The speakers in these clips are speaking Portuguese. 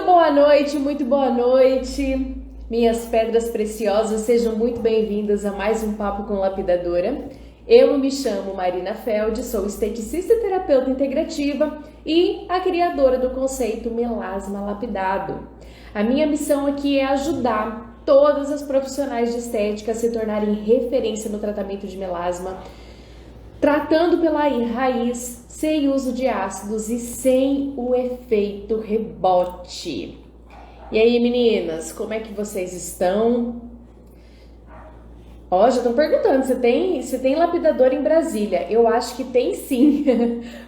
Muito boa noite, minhas pedras preciosas, sejam muito bem-vindas a mais um Papo com Lapidadora. Eu me chamo Marina Feld, sou esteticista e terapeuta integrativa e a criadora do conceito Melasma Lapidado. A minha missão aqui é ajudar todas as profissionais de estética a se tornarem referência no tratamento de melasma, tratando pela raiz, sem uso de ácidos e sem o efeito rebote. E aí, meninas, como é que vocês estão? Ó, já estão perguntando, você tem lapidador em Brasília? Eu acho que tem sim,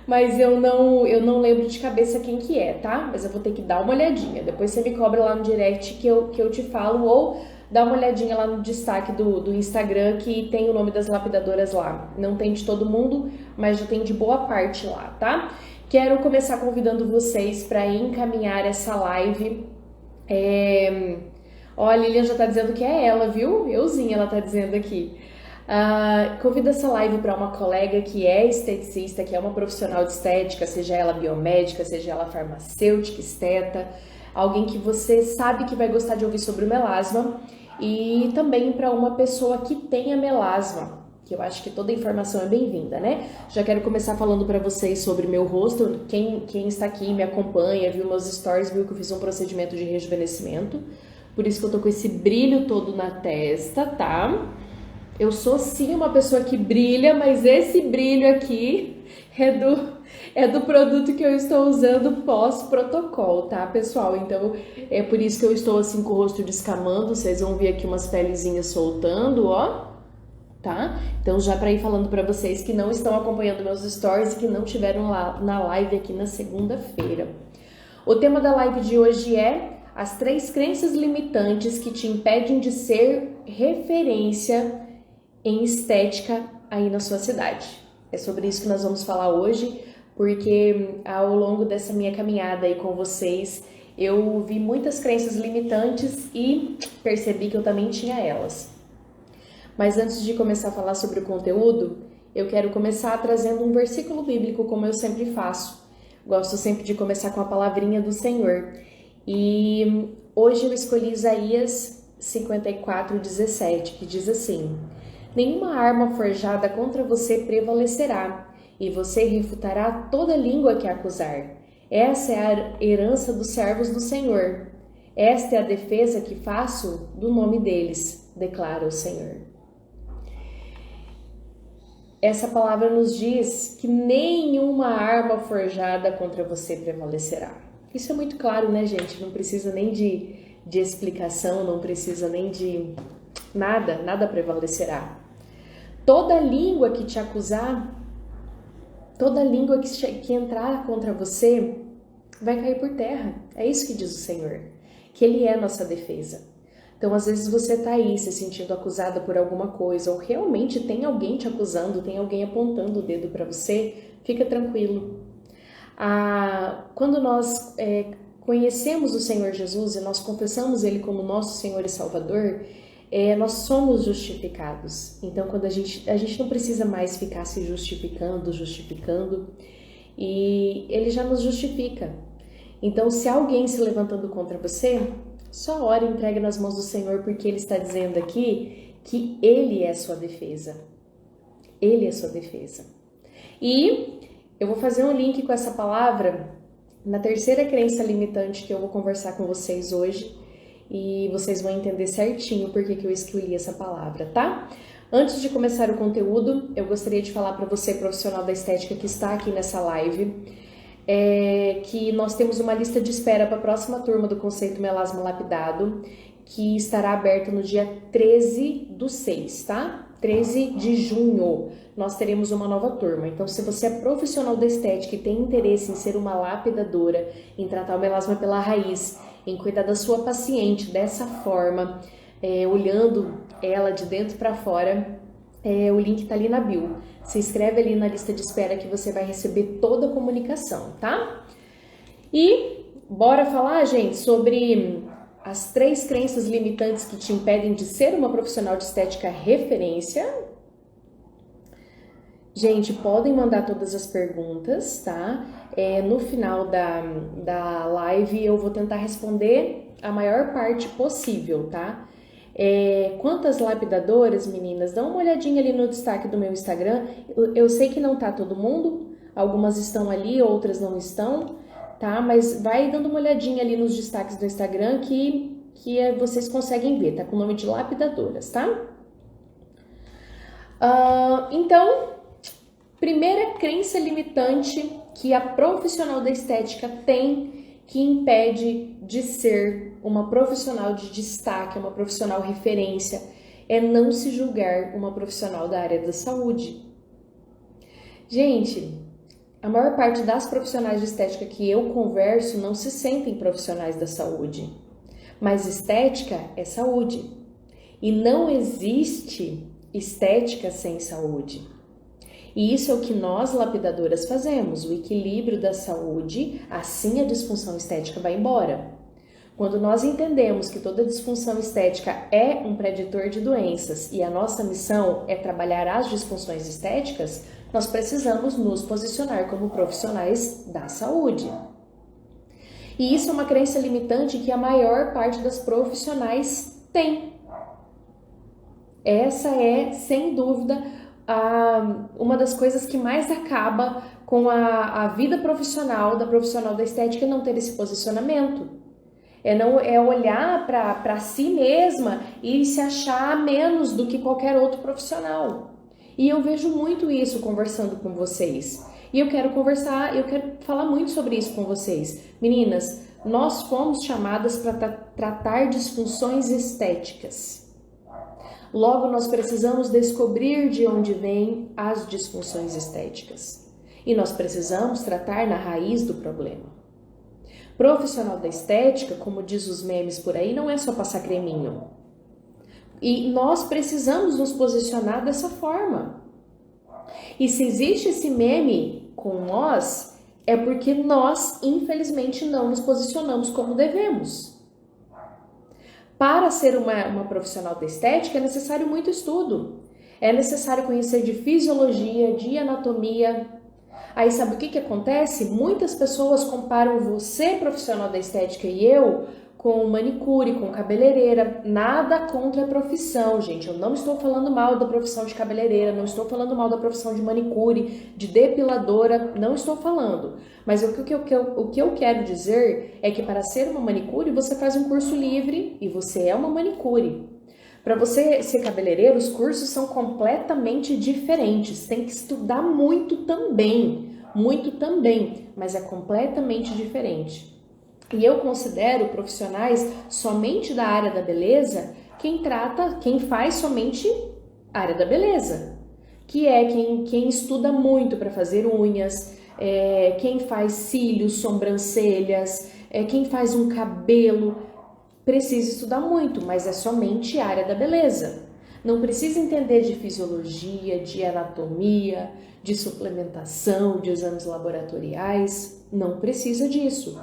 mas eu não lembro de cabeça quem que é, tá? Mas eu vou ter que dar uma olhadinha. Depois você me cobra lá no direct que eu te falo, ou dá uma olhadinha lá no destaque do Instagram que tem o nome das lapidadoras lá. Não tem de todo mundo, mas já tem de boa parte lá, tá? Quero começar convidando vocês para encaminhar essa live. Ó, a Lilian já tá dizendo que é ela, viu? Euzinha, ela tá dizendo aqui. Convida essa live para uma colega que é esteticista, que é uma profissional de estética, seja ela biomédica, seja ela farmacêutica, esteta, alguém que você sabe que vai gostar de ouvir sobre o melasma, e também para uma pessoa que tenha melasma, que eu acho que toda informação é bem-vinda, né? Já quero começar falando para vocês sobre meu rosto. Quem está aqui, me acompanha, viu meus stories, viu que eu fiz um procedimento de rejuvenescimento. Por isso que eu tô com esse brilho todo na testa, tá? Eu sou sim uma pessoa que brilha, mas esse brilho aqui é do produto que eu estou usando pós-protocolo, tá, pessoal? Então, é por isso que eu estou assim com o rosto descamando. Vocês vão ver aqui umas pelezinhas soltando, ó, tá? Então, já para ir falando para vocês que não estão acompanhando meus stories e que não tiveram lá na live aqui na segunda-feira. O tema da live de hoje é as 3 crenças limitantes que te impedem de ser referência em estética aí na sua cidade. É sobre isso que nós vamos falar hoje, porque ao longo dessa minha caminhada aí com vocês, eu vi muitas crenças limitantes e percebi que eu também tinha elas. Mas antes de começar a falar sobre o conteúdo, eu quero começar trazendo um versículo bíblico, como eu sempre faço. Gosto sempre de começar com a palavrinha do Senhor. E hoje eu escolhi Isaías 54:17, que diz assim: nenhuma arma forjada contra você prevalecerá, e você refutará toda língua que acusar. Essa é a herança dos servos do Senhor. Esta é a defesa que faço do nome deles, declara o Senhor. Essa palavra nos diz que nenhuma arma forjada contra você prevalecerá. Isso é muito claro, né, gente? Não precisa nem de explicação, não precisa nem de nada prevalecerá. Toda língua que te acusar, toda língua que entrar contra você, vai cair por terra. É isso que diz o Senhor, que Ele é a nossa defesa. Então, às vezes você tá aí se sentindo acusada por alguma coisa, ou realmente tem alguém te acusando, tem alguém apontando o dedo para você, fica tranquilo. Quando nós conhecemos o Senhor Jesus e nós confessamos Ele como nosso Senhor e Salvador, nós somos justificados. Então, quando a gente não precisa mais ficar se justificando, e Ele já nos justifica. Então, se alguém se levantando contra você, só ora e entregue nas mãos do Senhor, porque Ele está dizendo aqui que Ele é a sua defesa. Ele é a sua defesa. E eu vou fazer um link com essa palavra na terceira crença limitante que eu vou conversar com vocês hoje, e vocês vão entender certinho por que eu escolhi essa palavra, tá? Antes de começar o conteúdo, eu gostaria de falar para você, profissional da estética que está aqui nessa live, que nós temos uma lista de espera para a próxima turma do Conceito Melasma Lapidado, que estará aberta no dia 13/6, tá? 13 de junho, nós teremos uma nova turma. Então, se você é profissional da estética e tem interesse em ser uma lapidadora, em tratar o melasma pela raiz, em cuidar da sua paciente dessa forma, olhando ela de dentro para fora, o link tá ali na bio. Se inscreve ali na lista de espera que você vai receber toda a comunicação, tá? E bora falar, gente, sobre as 3 crenças limitantes que te impedem de ser uma profissional de estética referência. Gente, podem mandar todas as perguntas, tá? No final da live eu vou tentar responder a maior parte possível, tá? Quantas lapidadoras, meninas? Dá uma olhadinha ali no destaque do meu Instagram. Eu sei que não tá todo mundo, algumas estão ali, outras não estão, tá? Mas vai dando uma olhadinha ali nos destaques do Instagram que vocês conseguem ver, tá? Com o nome de lapidadoras, tá? Então, primeira crença limitante que a profissional da estética tem que impede de ser uma profissional de destaque, uma profissional referência, é não se julgar uma profissional da área da saúde. Gente, a maior parte das profissionais de estética que eu converso não se sentem profissionais da saúde, mas estética é saúde e não existe estética sem saúde. E isso é o que nós lapidadoras fazemos, o equilíbrio da saúde, assim a disfunção estética vai embora. Quando nós entendemos que toda disfunção estética é um preditor de doenças e a nossa missão é trabalhar as disfunções estéticas, nós precisamos nos posicionar como profissionais da saúde. E isso é uma crença limitante que a maior parte das profissionais tem. Essa é, sem dúvida, uma das coisas que mais acaba com a vida profissional da profissional da estética não ter esse posicionamento. É olhar para si mesma e se achar menos do que qualquer outro profissional. E eu vejo muito isso conversando com vocês. E eu quero falar muito sobre isso com vocês. Meninas, nós fomos chamadas para tratar disfunções estéticas. Logo, nós precisamos descobrir de onde vêm as disfunções estéticas. E nós precisamos tratar na raiz do problema. Profissional da estética, como diz os memes por aí, não é só passar creminho. E nós precisamos nos posicionar dessa forma. E se existe esse meme com nós, é porque nós, infelizmente, não nos posicionamos como devemos. Para ser uma profissional da estética é necessário muito estudo. É necessário conhecer de fisiologia, de anatomia. Aí sabe o que acontece? Muitas pessoas comparam você, profissional da estética, e eu com manicure, com cabeleireira. Nada contra a profissão, gente. Eu não estou falando mal da profissão de cabeleireira, não estou falando mal da profissão de manicure, de depiladora, não estou falando. Mas o que eu quero dizer é que para ser uma manicure, você faz um curso livre e você é uma manicure. Para você ser cabeleireiro, os cursos são completamente diferentes. Tem que estudar muito também, mas é completamente diferente. E eu considero profissionais somente da área da beleza quem faz somente a área da beleza, que é quem estuda muito para fazer unhas, quem faz cílios, sobrancelhas, quem faz um cabelo. Precisa estudar muito, mas é somente a área da beleza. Não precisa entender de fisiologia, de anatomia, de suplementação, de exames laboratoriais. Não precisa disso.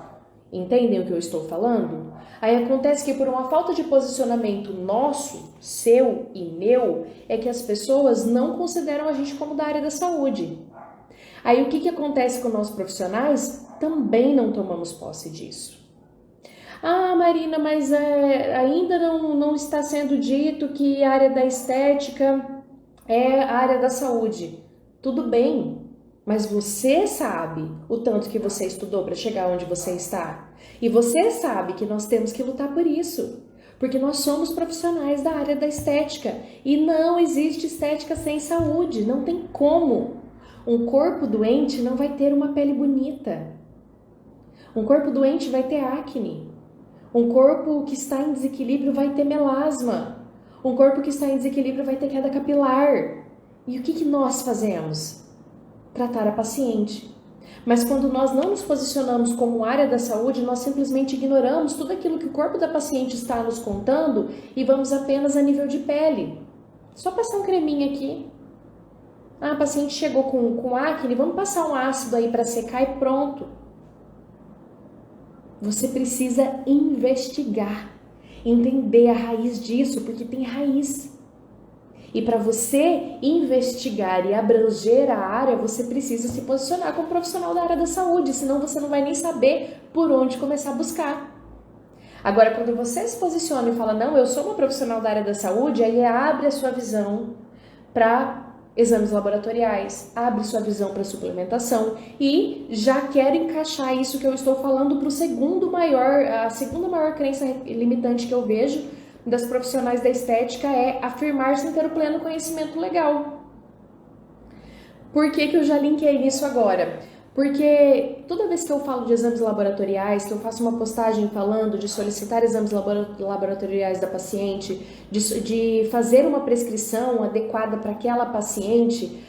Entendem o que eu estou falando? Aí acontece que por uma falta de posicionamento nosso, seu e meu, é que as pessoas não consideram a gente como da área da saúde. Aí o que acontece com nós profissionais? Também não tomamos posse disso. Ah, Marina, mas ainda não está sendo dito que a área da estética é a área da saúde. Tudo bem, mas você sabe o tanto que você estudou para chegar onde você está. E você sabe que nós temos que lutar por isso, porque nós somos profissionais da área da estética e não existe estética sem saúde, não tem como. Um corpo doente não vai ter uma pele bonita. Um corpo doente vai ter acne. Um corpo que está em desequilíbrio vai ter melasma. Um corpo que está em desequilíbrio vai ter queda capilar. E o que nós fazemos? Tratar a paciente. Mas quando nós não nos posicionamos como área da saúde, nós simplesmente ignoramos tudo aquilo que o corpo da paciente está nos contando e vamos apenas a nível de pele. Só passar um creminho aqui. Ah, a paciente chegou com acne, vamos passar um ácido aí para secar e pronto. Você precisa investigar, entender a raiz disso, porque tem raiz. E para você investigar e abranger a área, você precisa se posicionar como profissional da área da saúde, senão você não vai nem saber por onde começar a buscar. Agora, quando você se posiciona e fala, não, eu sou uma profissional da área da saúde, aí abre a sua visão para exames laboratoriais, abre sua visão para suplementação e já quero encaixar isso que eu estou falando para a segunda maior crença limitante que eu vejo das profissionais da estética é afirmar sem ter o pleno conhecimento legal. Por que eu já linkei nisso agora? Porque toda vez que eu falo de exames laboratoriais, que eu faço uma postagem falando de solicitar exames laboratoriais da paciente, de fazer uma prescrição adequada para aquela paciente,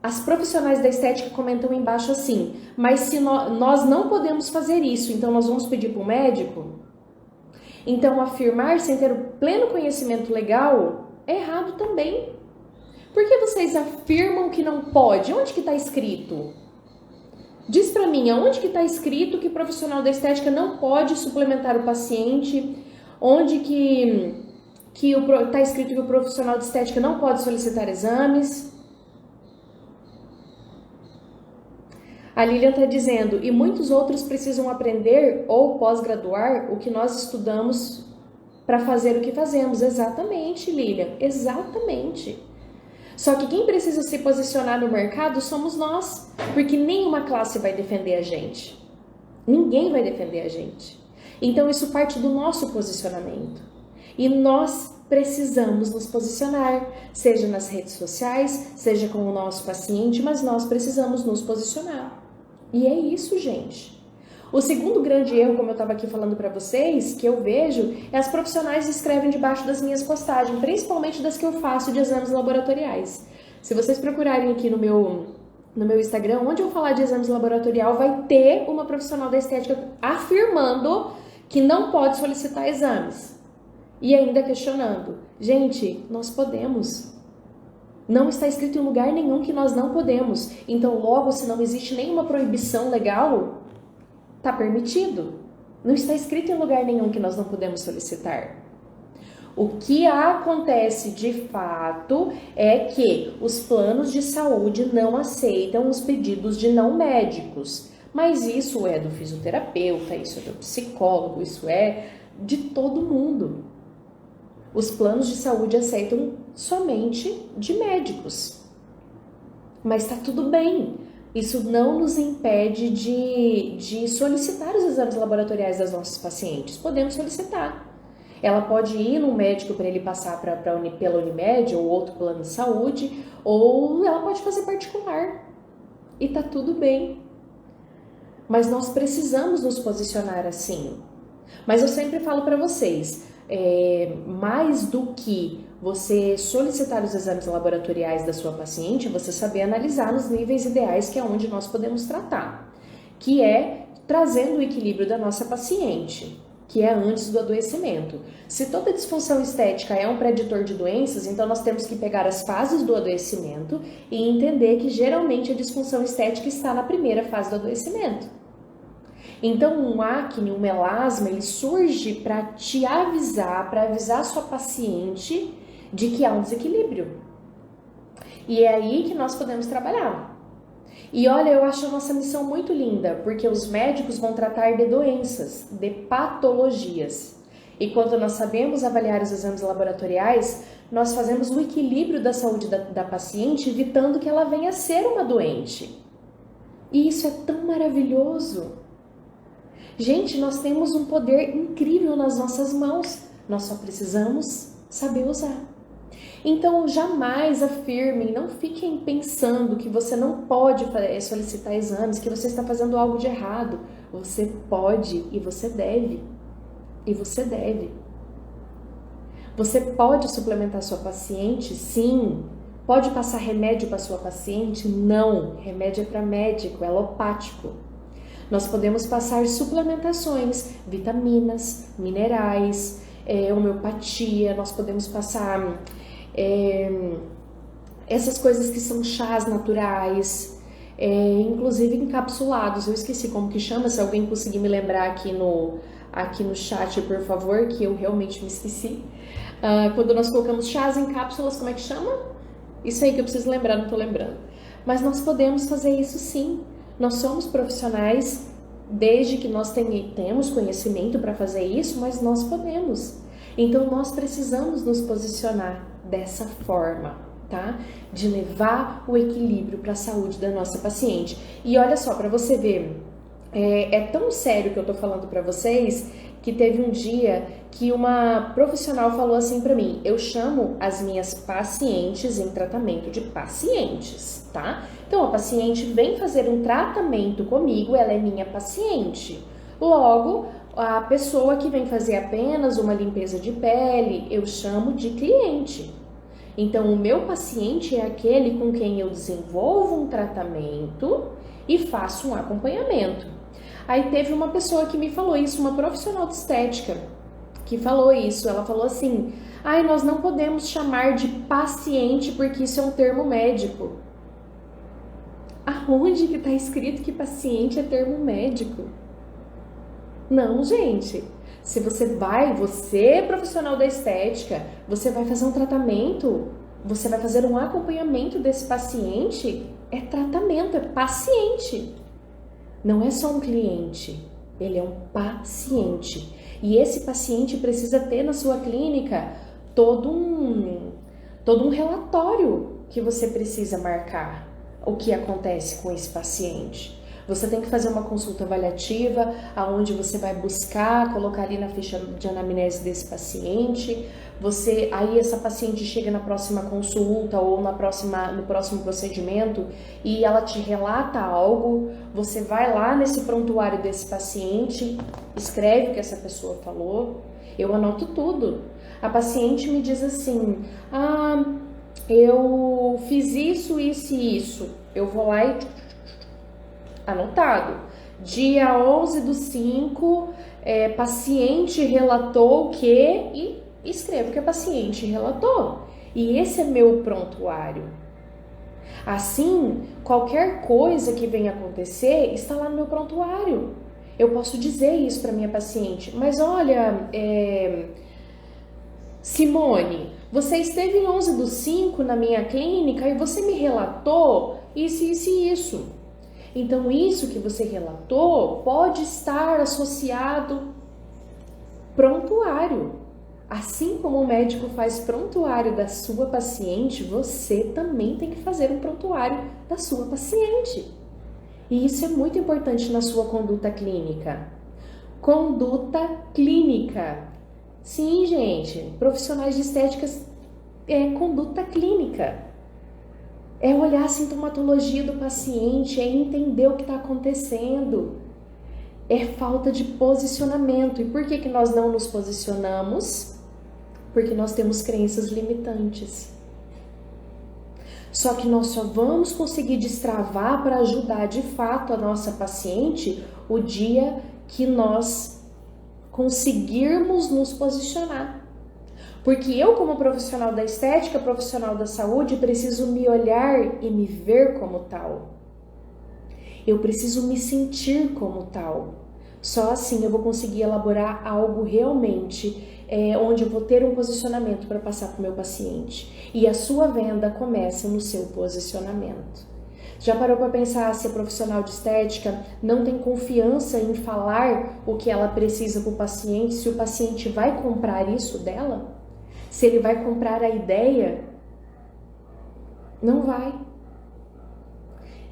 as profissionais da estética comentam embaixo assim, mas se nós não podemos fazer isso, então nós vamos pedir para o médico? Então afirmar sem ter o pleno conhecimento legal é errado também. Por que vocês afirmam que não pode? Onde que está escrito? Diz pra mim, aonde que está escrito que o profissional da estética não pode suplementar o paciente? Onde que está escrito que o profissional de estética não pode solicitar exames? A Lilian está dizendo, e muitos outros precisam aprender ou pós-graduar o que nós estudamos para fazer o que fazemos. Exatamente, Lilian, exatamente. Só que quem precisa se posicionar no mercado somos nós, porque nenhuma classe vai defender a gente. Ninguém vai defender a gente. Então isso parte do nosso posicionamento. E nós precisamos nos posicionar, seja nas redes sociais, seja com o nosso paciente, mas nós precisamos nos posicionar. E é isso, gente. O segundo grande erro, como eu estava aqui falando para vocês, que eu vejo, é as profissionais escrevem debaixo das minhas postagens, principalmente das que eu faço de exames laboratoriais. Se vocês procurarem aqui no meu Instagram, onde eu falar de exames laboratorial, vai ter uma profissional da estética afirmando que não pode solicitar exames. E ainda questionando. Gente, nós podemos. Não está escrito em lugar nenhum que nós não podemos. Então, logo, se não existe nenhuma proibição legal, está permitido. Não está escrito em lugar nenhum que nós não podemos solicitar. O que acontece de fato é que os planos de saúde não aceitam os pedidos de não médicos. Mas isso é do fisioterapeuta, isso é do psicólogo, isso é de todo mundo. Os planos de saúde aceitam somente de médicos. Mas está tudo bem. Isso não nos impede de solicitar os exames laboratoriais das nossas pacientes. Podemos solicitar. Ela pode ir no médico para ele passar pela Unimed ou outro plano de saúde, ou ela pode fazer particular. E tá tudo bem. Mas nós precisamos nos posicionar assim. Mas eu sempre falo para vocês, mais do que você solicitar os exames laboratoriais da sua paciente, você saber analisar nos níveis ideais, que é onde nós podemos tratar, que é trazendo o equilíbrio da nossa paciente, que é antes do adoecimento. Se toda disfunção estética é um preditor de doenças, então nós temos que pegar as fases do adoecimento e entender que geralmente a disfunção estética está na primeira fase do adoecimento. Então, um acne, um melasma, ele surge para te avisar, para avisar a sua paciente de que há um desequilíbrio. E é aí que nós podemos trabalhar. E olha, eu acho a nossa missão muito linda, porque os médicos vão tratar de doenças, de patologias. E quando nós sabemos avaliar os exames laboratoriais, nós fazemos o equilíbrio da saúde da paciente, evitando que ela venha a ser uma doente. E isso é tão maravilhoso. Gente, nós temos um poder incrível nas nossas mãos, nós só precisamos saber usar. Então, jamais afirmem, não fiquem pensando que você não pode solicitar exames, que você está fazendo algo de errado. Você pode e você deve. E você deve. Você pode suplementar sua paciente? Sim. Pode passar remédio para sua paciente? Não. Remédio é para médico, é alopático. Nós podemos passar suplementações, vitaminas, minerais, homeopatia, nós podemos passar essas coisas que são chás naturais, inclusive encapsulados. Eu esqueci como que chama, se alguém conseguir me lembrar aqui aqui no chat, por favor, que eu realmente me esqueci. Quando nós colocamos chás em cápsulas, como é que chama? Isso aí que eu preciso lembrar, não tô lembrando. Mas nós podemos fazer isso sim. Nós somos profissionais, desde que nós tenhamos conhecimento para fazer isso, mas nós podemos. Então, nós precisamos nos posicionar dessa forma, tá? De levar o equilíbrio para a saúde da nossa paciente. E olha só, para você ver, é tão sério que eu tô falando para vocês, que teve um dia que uma profissional falou assim para mim: eu chamo as minhas pacientes em tratamento de pacientes, tá? Então, a paciente vem fazer um tratamento comigo, ela é minha paciente. Logo, a pessoa que vem fazer apenas uma limpeza de pele, eu chamo de cliente. Então, o meu paciente é aquele com quem eu desenvolvo um tratamento e faço um acompanhamento. Aí teve uma pessoa que me falou isso, uma profissional de estética, que falou isso. Ela falou assim: nós não podemos chamar de paciente porque isso é um termo médico. Aonde que tá escrito que paciente é termo médico? Não, gente. Se você profissional da estética, você vai fazer um tratamento, você vai fazer um acompanhamento desse paciente, é tratamento, é paciente. Não é só um cliente, ele é um paciente. E esse paciente precisa ter na sua clínica todo um relatório que você precisa marcar o que acontece com esse paciente. Você tem que fazer uma consulta avaliativa, onde você vai buscar, colocar ali na ficha de anamnese desse paciente. Aí essa paciente chega na próxima consulta ou no próximo procedimento e ela te relata algo. Você vai lá nesse prontuário desse paciente, escreve o que essa pessoa falou. Eu anoto tudo. A paciente me diz assim: eu fiz isso, isso e isso. Eu vou lá e anotado. Dia 11/5, paciente relatou que... E escrevo que a paciente relatou. E esse é meu prontuário. Assim, qualquer coisa que venha acontecer está lá no meu prontuário. Eu posso dizer isso para minha paciente. Mas olha, Simone, você esteve em 11/5 na minha clínica e você me relatou isso, isso e isso. Então, isso que você relatou pode estar associado prontuário. Assim como o médico faz prontuário da sua paciente, você também tem que fazer um prontuário da sua paciente. E isso é muito importante na sua conduta clínica. Conduta clínica. Sim, gente, profissionais de estética é conduta clínica. É olhar a sintomatologia do paciente, é entender o que está acontecendo. É falta de posicionamento. E por que nós não nos posicionamos? Porque nós temos crenças limitantes. Só que nós só vamos conseguir destravar para ajudar de fato a nossa paciente o dia que nós conseguirmos nos posicionar. Porque eu, como profissional da estética, profissional da saúde, preciso me olhar e me ver como tal. Eu preciso me sentir como tal. Só assim eu vou conseguir elaborar algo realmente onde eu vou ter um posicionamento para passar para o meu paciente. E a sua venda começa no seu posicionamento. Já parou para pensar se a profissional de estética não tem confiança em falar o que ela precisa para o paciente, se o paciente vai comprar isso dela? Se ele vai comprar a ideia? Não vai.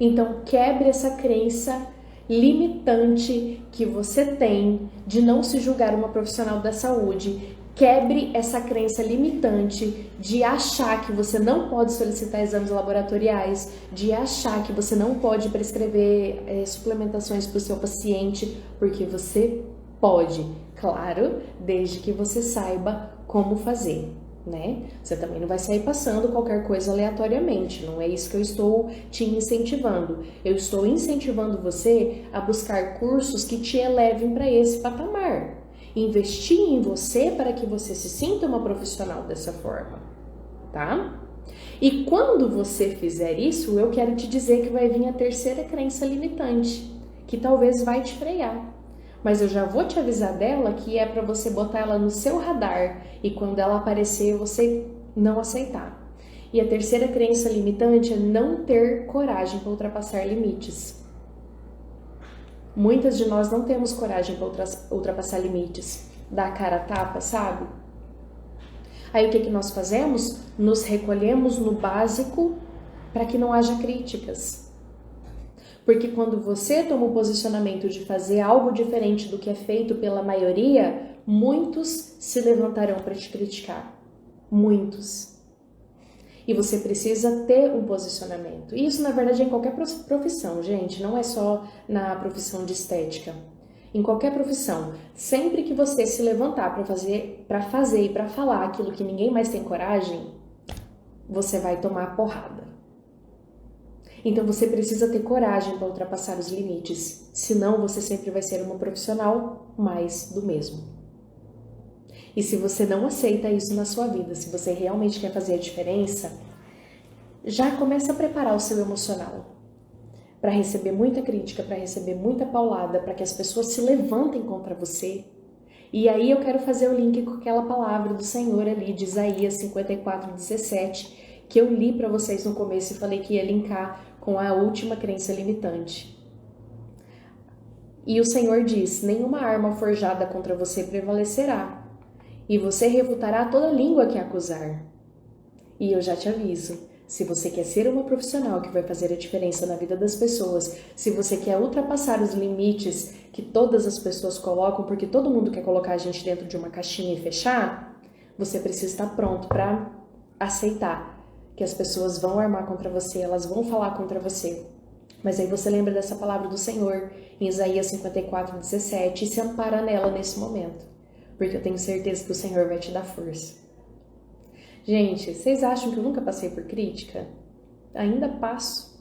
Então, quebre essa crença limitante que você tem de não se julgar uma profissional da saúde. Quebre essa crença limitante de achar que você não pode solicitar exames laboratoriais, de achar que você não pode prescrever suplementações para o seu paciente, porque você pode, claro, desde que você saiba como fazer, né? Você também não vai sair passando qualquer coisa aleatoriamente, não é isso que eu estou te incentivando. Eu estou incentivando você a buscar cursos que te elevem para esse patamar. Investir em você para que você se sinta uma profissional dessa forma, tá? E quando você fizer isso, eu quero te dizer que vai vir a terceira crença limitante, que talvez vai te frear. mas eu já vou te avisar dela que é para você botar ela no seu radar e quando ela aparecer você não aceitar. E a terceira crença limitante é não ter coragem para ultrapassar limites. Muitas de nós não temos coragem para ultrapassar limites, dar a cara a tapa, sabe? Aí o que nós fazemos? Nos recolhemos no básico para que não haja críticas. Porque quando você toma o posicionamento de fazer algo diferente do que é feito pela maioria, muitos se levantarão para te criticar. Muitos. E você precisa ter um posicionamento. E isso, na verdade, é em qualquer profissão, gente. Não é só na profissão de estética. Em qualquer profissão. Sempre que você se levantar para fazer e para falar aquilo que ninguém mais tem coragem, você vai tomar porrada. Então você precisa ter coragem para ultrapassar os limites, senão você sempre vai ser uma profissional mais do mesmo. E se você não aceita isso na sua vida, se você realmente quer fazer a diferença, já começa a preparar o seu emocional para receber muita crítica, para receber muita paulada, para que as pessoas se levantem contra você. E aí eu quero fazer o link com aquela palavra do Senhor ali de Isaías 54:17, que eu li para vocês no começo e falei que ia linkar com a última crença limitante. E o Senhor diz: nenhuma arma forjada contra você prevalecerá, e você refutará toda língua que acusar. E eu já te aviso, se você quer ser uma profissional que vai fazer a diferença na vida das pessoas, se você quer ultrapassar os limites que todas as pessoas colocam, porque todo mundo quer colocar a gente dentro de uma caixinha e fechar, você precisa estar pronto para aceitar que as pessoas vão armar contra você, elas vão falar contra você. Mas aí você lembra dessa palavra do Senhor em Isaías 54:17 e se ampara nela nesse momento, porque eu tenho certeza que o Senhor vai te dar força. Gente, vocês acham que eu nunca passei por crítica? Ainda passo.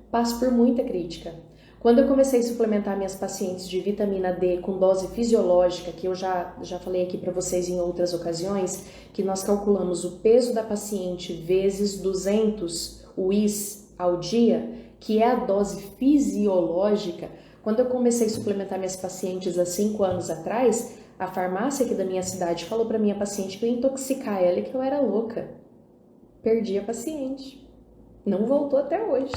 Passo por muita crítica. Quando eu comecei a suplementar minhas pacientes de vitamina D com dose fisiológica, que eu já falei aqui para vocês em outras ocasiões, que nós calculamos o peso da paciente vezes 200 UIs ao dia, que é a dose fisiológica. Quando eu comecei a suplementar minhas pacientes há 5 anos atrás, a farmácia aqui da minha cidade falou para minha paciente que eu ia intoxicar ela e que eu era louca. Perdi a paciente. Não voltou até hoje.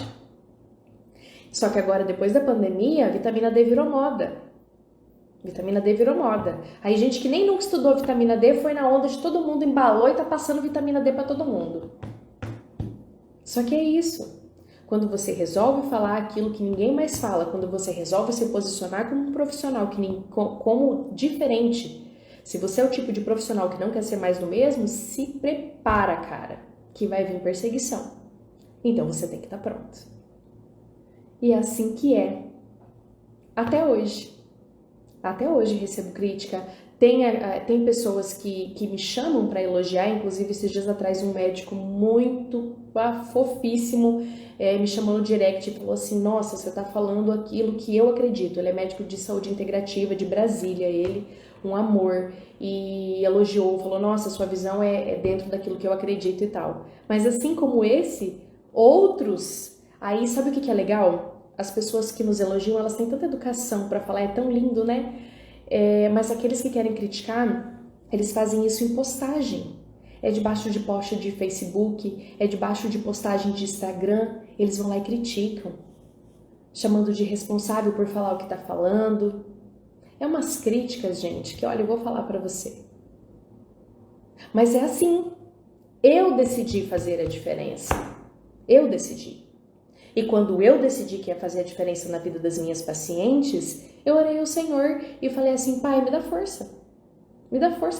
Só que agora, depois da pandemia, a vitamina D virou moda. Vitamina D virou moda. Aí gente que nem nunca estudou vitamina D foi na onda de todo mundo embalou e tá passando vitamina D para todo mundo. Só que é isso. Quando você resolve falar aquilo que ninguém mais fala, quando você resolve se posicionar como um profissional como diferente, se você é o tipo de profissional que não quer ser mais do mesmo, se prepara, cara, que vai vir perseguição. Então você tem que estar pronto. E é assim que é. Até hoje. Até hoje recebo crítica. Tem pessoas que me chamam para elogiar, inclusive esses dias atrás um médico muito fofíssimo me chamou no direct e falou assim: nossa, você tá falando aquilo que eu acredito. Ele é médico de saúde integrativa de Brasília, ele, um amor, e elogiou, falou: nossa, sua visão é dentro daquilo que eu acredito e tal. Mas assim como esse, outros, aí sabe o que é legal? As pessoas que nos elogiam, elas têm tanta educação para falar, é tão lindo, né? Mas aqueles que querem criticar, eles fazem isso em postagem. É debaixo de post de Facebook, é debaixo de postagem de Instagram, eles vão lá e criticam, chamando de responsável por falar o que tá falando. É umas críticas, gente, que olha, eu vou falar pra você. Mas é assim, eu decidi fazer a diferença, eu decidi. E quando eu decidi que ia fazer a diferença na vida das minhas pacientes, eu orei ao Senhor e falei assim: Pai, me dá força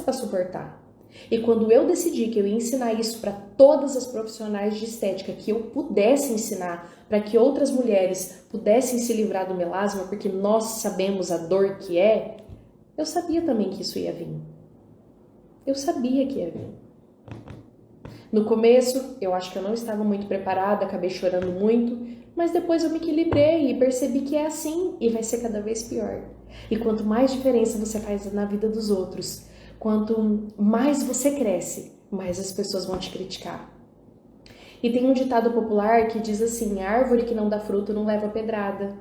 para suportar. E quando eu decidi que eu ia ensinar isso para todas as profissionais de estética, que eu pudesse ensinar para que outras mulheres pudessem se livrar do melasma, porque nós sabemos a dor que é, eu sabia também que isso ia vir. Eu sabia que ia vir. No começo, eu acho que eu não estava muito preparada, acabei chorando muito, mas depois eu me equilibrei e percebi que é assim e vai ser cada vez pior. E quanto mais diferença você faz na vida dos outros, quanto mais você cresce, mais as pessoas vão te criticar. E tem um ditado popular que diz assim: a árvore que não dá fruto não leva pedrada.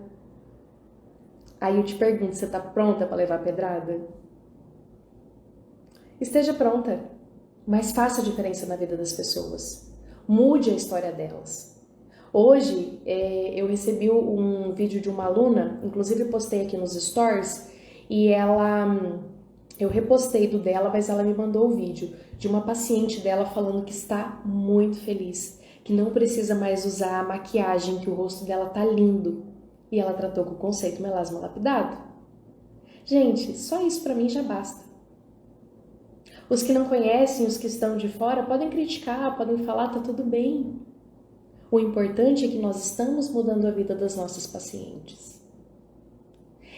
Aí eu te pergunto, você tá pronta para levar pedrada? Esteja pronta, mas faça a diferença na vida das pessoas. Mude a história delas. Hoje eu recebi um vídeo de uma aluna, inclusive postei aqui nos stories, e eu repostei do dela, mas ela me mandou o vídeo de uma paciente dela falando que está muito feliz, que não precisa mais usar a maquiagem, que o rosto dela tá lindo. E ela tratou com o conceito melasma lapidado. Gente, só isso pra mim já basta. Os que não conhecem, os que estão de fora, podem criticar, podem falar, tá tudo bem. O importante é que nós estamos mudando a vida das nossas pacientes.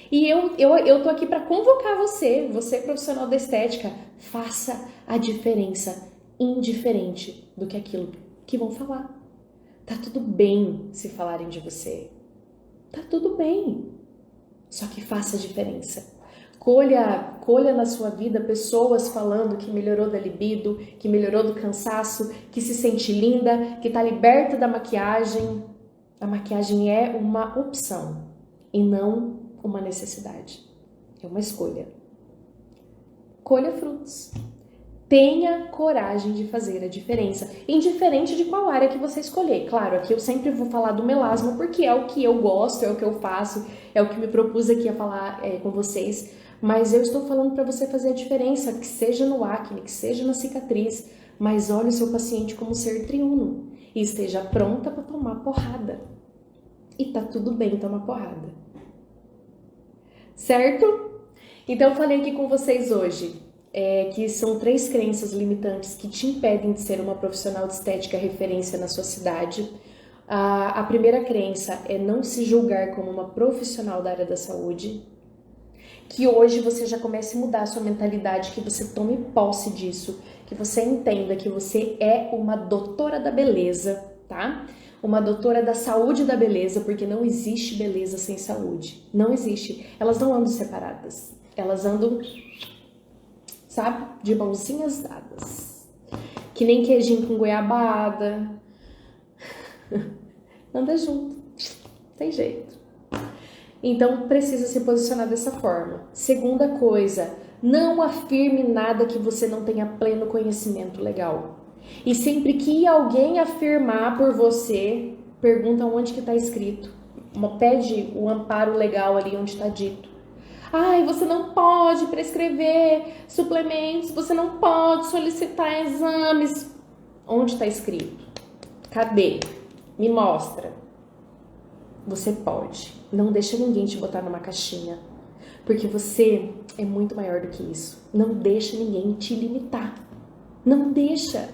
E eu tô aqui para convocar você profissional da estética, faça a diferença, indiferente do que aquilo que vão falar. Tá tudo bem se falarem de você. Tá tudo bem. Só que faça a diferença. Colha na sua vida pessoas falando que melhorou da libido, que melhorou do cansaço, que se sente linda, que tá liberta da maquiagem. A maquiagem é uma opção e não uma necessidade. É uma escolha. Colha frutos. Tenha coragem de fazer a diferença, indiferente de qual área que você escolher. Claro, aqui eu sempre vou falar do melasma porque é o que eu gosto, é o que eu faço, é o que me propus aqui a falar com vocês. Mas eu estou falando para você fazer a diferença, que seja no acne, que seja na cicatriz, mas olhe o seu paciente como ser triuno e esteja pronta para tomar porrada. E tá tudo bem tomar porrada. Certo? Então eu falei aqui com vocês hoje que são 3 crenças limitantes que te impedem de ser uma profissional de estética referência na sua cidade. A primeira crença é não se julgar como uma profissional da área da saúde. Que hoje você já comece a mudar a sua mentalidade, que você tome posse disso, que você entenda que você é uma doutora da beleza, tá? Uma doutora da saúde e da beleza, porque não existe beleza sem saúde. Não existe. Elas não andam separadas. Elas andam, sabe, de mãozinhas dadas. Que nem queijinho com goiabada. Anda junto. Tem jeito. Então, precisa se posicionar dessa forma. Segunda coisa, não afirme nada que você não tenha pleno conhecimento legal. E sempre que alguém afirmar por você, pergunta onde que está escrito. Pede o amparo legal ali onde está dito. Ai, você não pode prescrever suplementos, você não pode solicitar exames. Onde está escrito? Cadê? Me mostra. Você pode. Não deixa ninguém te botar numa caixinha. Porque você é muito maior do que isso. Não deixa ninguém te limitar. Não deixa.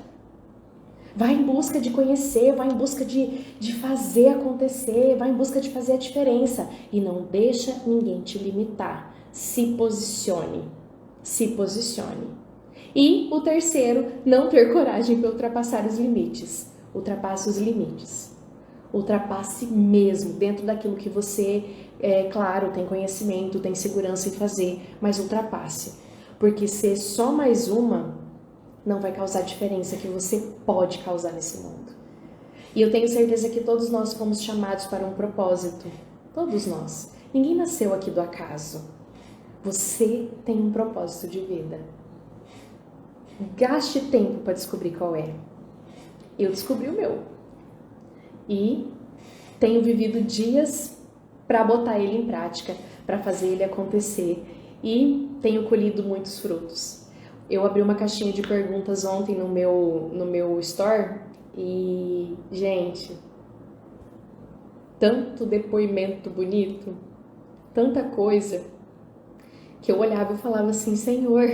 Vai em busca de conhecer, vai em busca de fazer acontecer, vai em busca de fazer a diferença. E não deixa ninguém te limitar. Se posicione. Se posicione. E o terceiro, não ter coragem para ultrapassar os limites. Ultrapasse os limites. Ultrapasse mesmo, dentro daquilo que você, claro, tem conhecimento, tem segurança em fazer, mas ultrapasse. Porque ser só mais uma não vai causar a diferença que você pode causar nesse mundo. E eu tenho certeza que todos nós fomos chamados para um propósito. Todos nós. Ninguém nasceu aqui do acaso. Você tem um propósito de vida. Gaste tempo para descobrir qual é. Eu descobri o meu. E tenho vivido dias para botar ele em prática, para fazer ele acontecer. E tenho colhido muitos frutos. Eu abri uma caixinha de perguntas ontem no meu store e, gente, tanto depoimento bonito, tanta coisa, que eu olhava e falava assim, Senhor,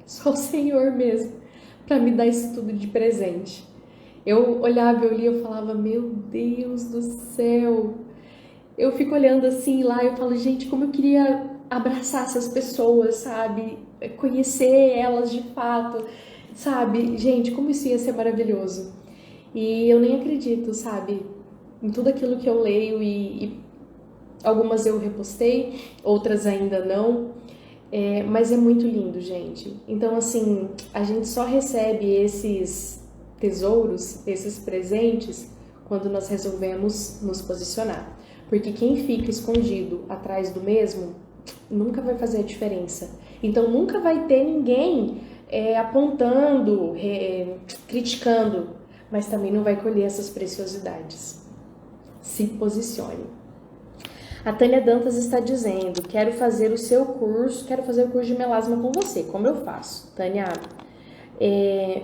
só o Senhor mesmo, para me dar isso tudo de presente. Eu olhava, eu lia, eu falava, meu Deus do céu. Eu fico olhando assim lá, eu falo, gente, como eu queria abraçar essas pessoas, sabe? Conhecer elas de fato, sabe? Gente, como isso ia ser maravilhoso. E eu nem acredito, sabe? Em tudo aquilo que eu leio e algumas eu repostei, outras ainda não. Mas é muito lindo, gente. Então, assim, a gente só recebe esses tesouros, esses presentes, quando nós resolvemos nos posicionar. Porque quem fica escondido atrás do mesmo nunca vai fazer a diferença. Então nunca vai ter ninguém apontando, criticando, mas também não vai colher essas preciosidades. Se posicione. A Tânia Dantas está dizendo, quero fazer o curso de melasma com você. Como eu faço? Tânia,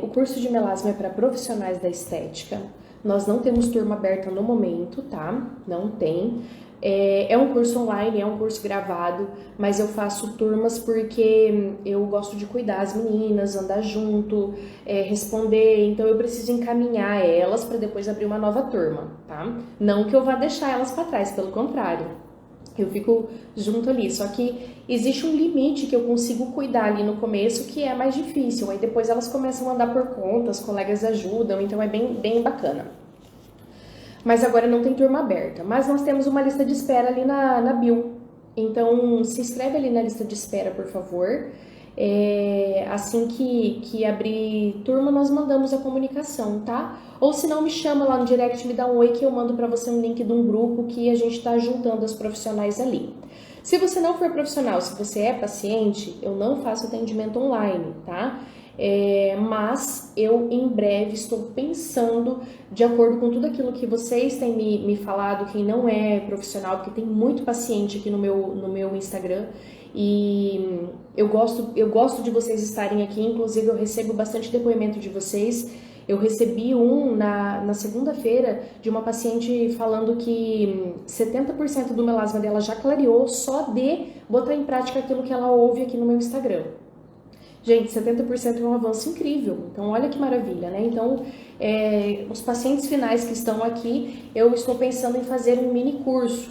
o curso de melasma é para profissionais da estética. Nós não temos turma aberta no momento, tá? Não tem. É um curso online, é um curso gravado, mas eu faço turmas porque eu gosto de cuidar as meninas, andar junto, responder, então eu preciso encaminhar elas para depois abrir uma nova turma, tá? Não que eu vá deixar elas para trás, pelo contrário, eu fico junto ali, só que existe um limite que eu consigo cuidar ali no começo que é mais difícil, aí depois elas começam a andar por conta, os colegas ajudam, então é bem bacana. Mas agora não tem turma aberta. Mas nós temos uma lista de espera ali na bio. Então, se inscreve ali na lista de espera, por favor. Assim que abrir turma, nós mandamos a comunicação, tá? Ou se não, me chama lá no direct, me dá um oi que eu mando para você um link de um grupo que a gente tá juntando as profissionais ali. Se você não for profissional, se você é paciente, eu não faço atendimento online, tá? Mas eu em breve estou pensando, de acordo com tudo aquilo que vocês têm me falado, quem não é profissional, porque tem muito paciente aqui no meu Instagram, e eu gosto de vocês estarem aqui, inclusive eu recebo bastante depoimento de vocês. Eu recebi na segunda-feira de uma paciente falando que 70% do melasma dela já clareou só de botar em prática aquilo que ela ouve aqui no meu Instagram. Gente, 70% é um avanço incrível, então olha que maravilha, né? Então, os pacientes finais que estão aqui, eu estou pensando em fazer um mini curso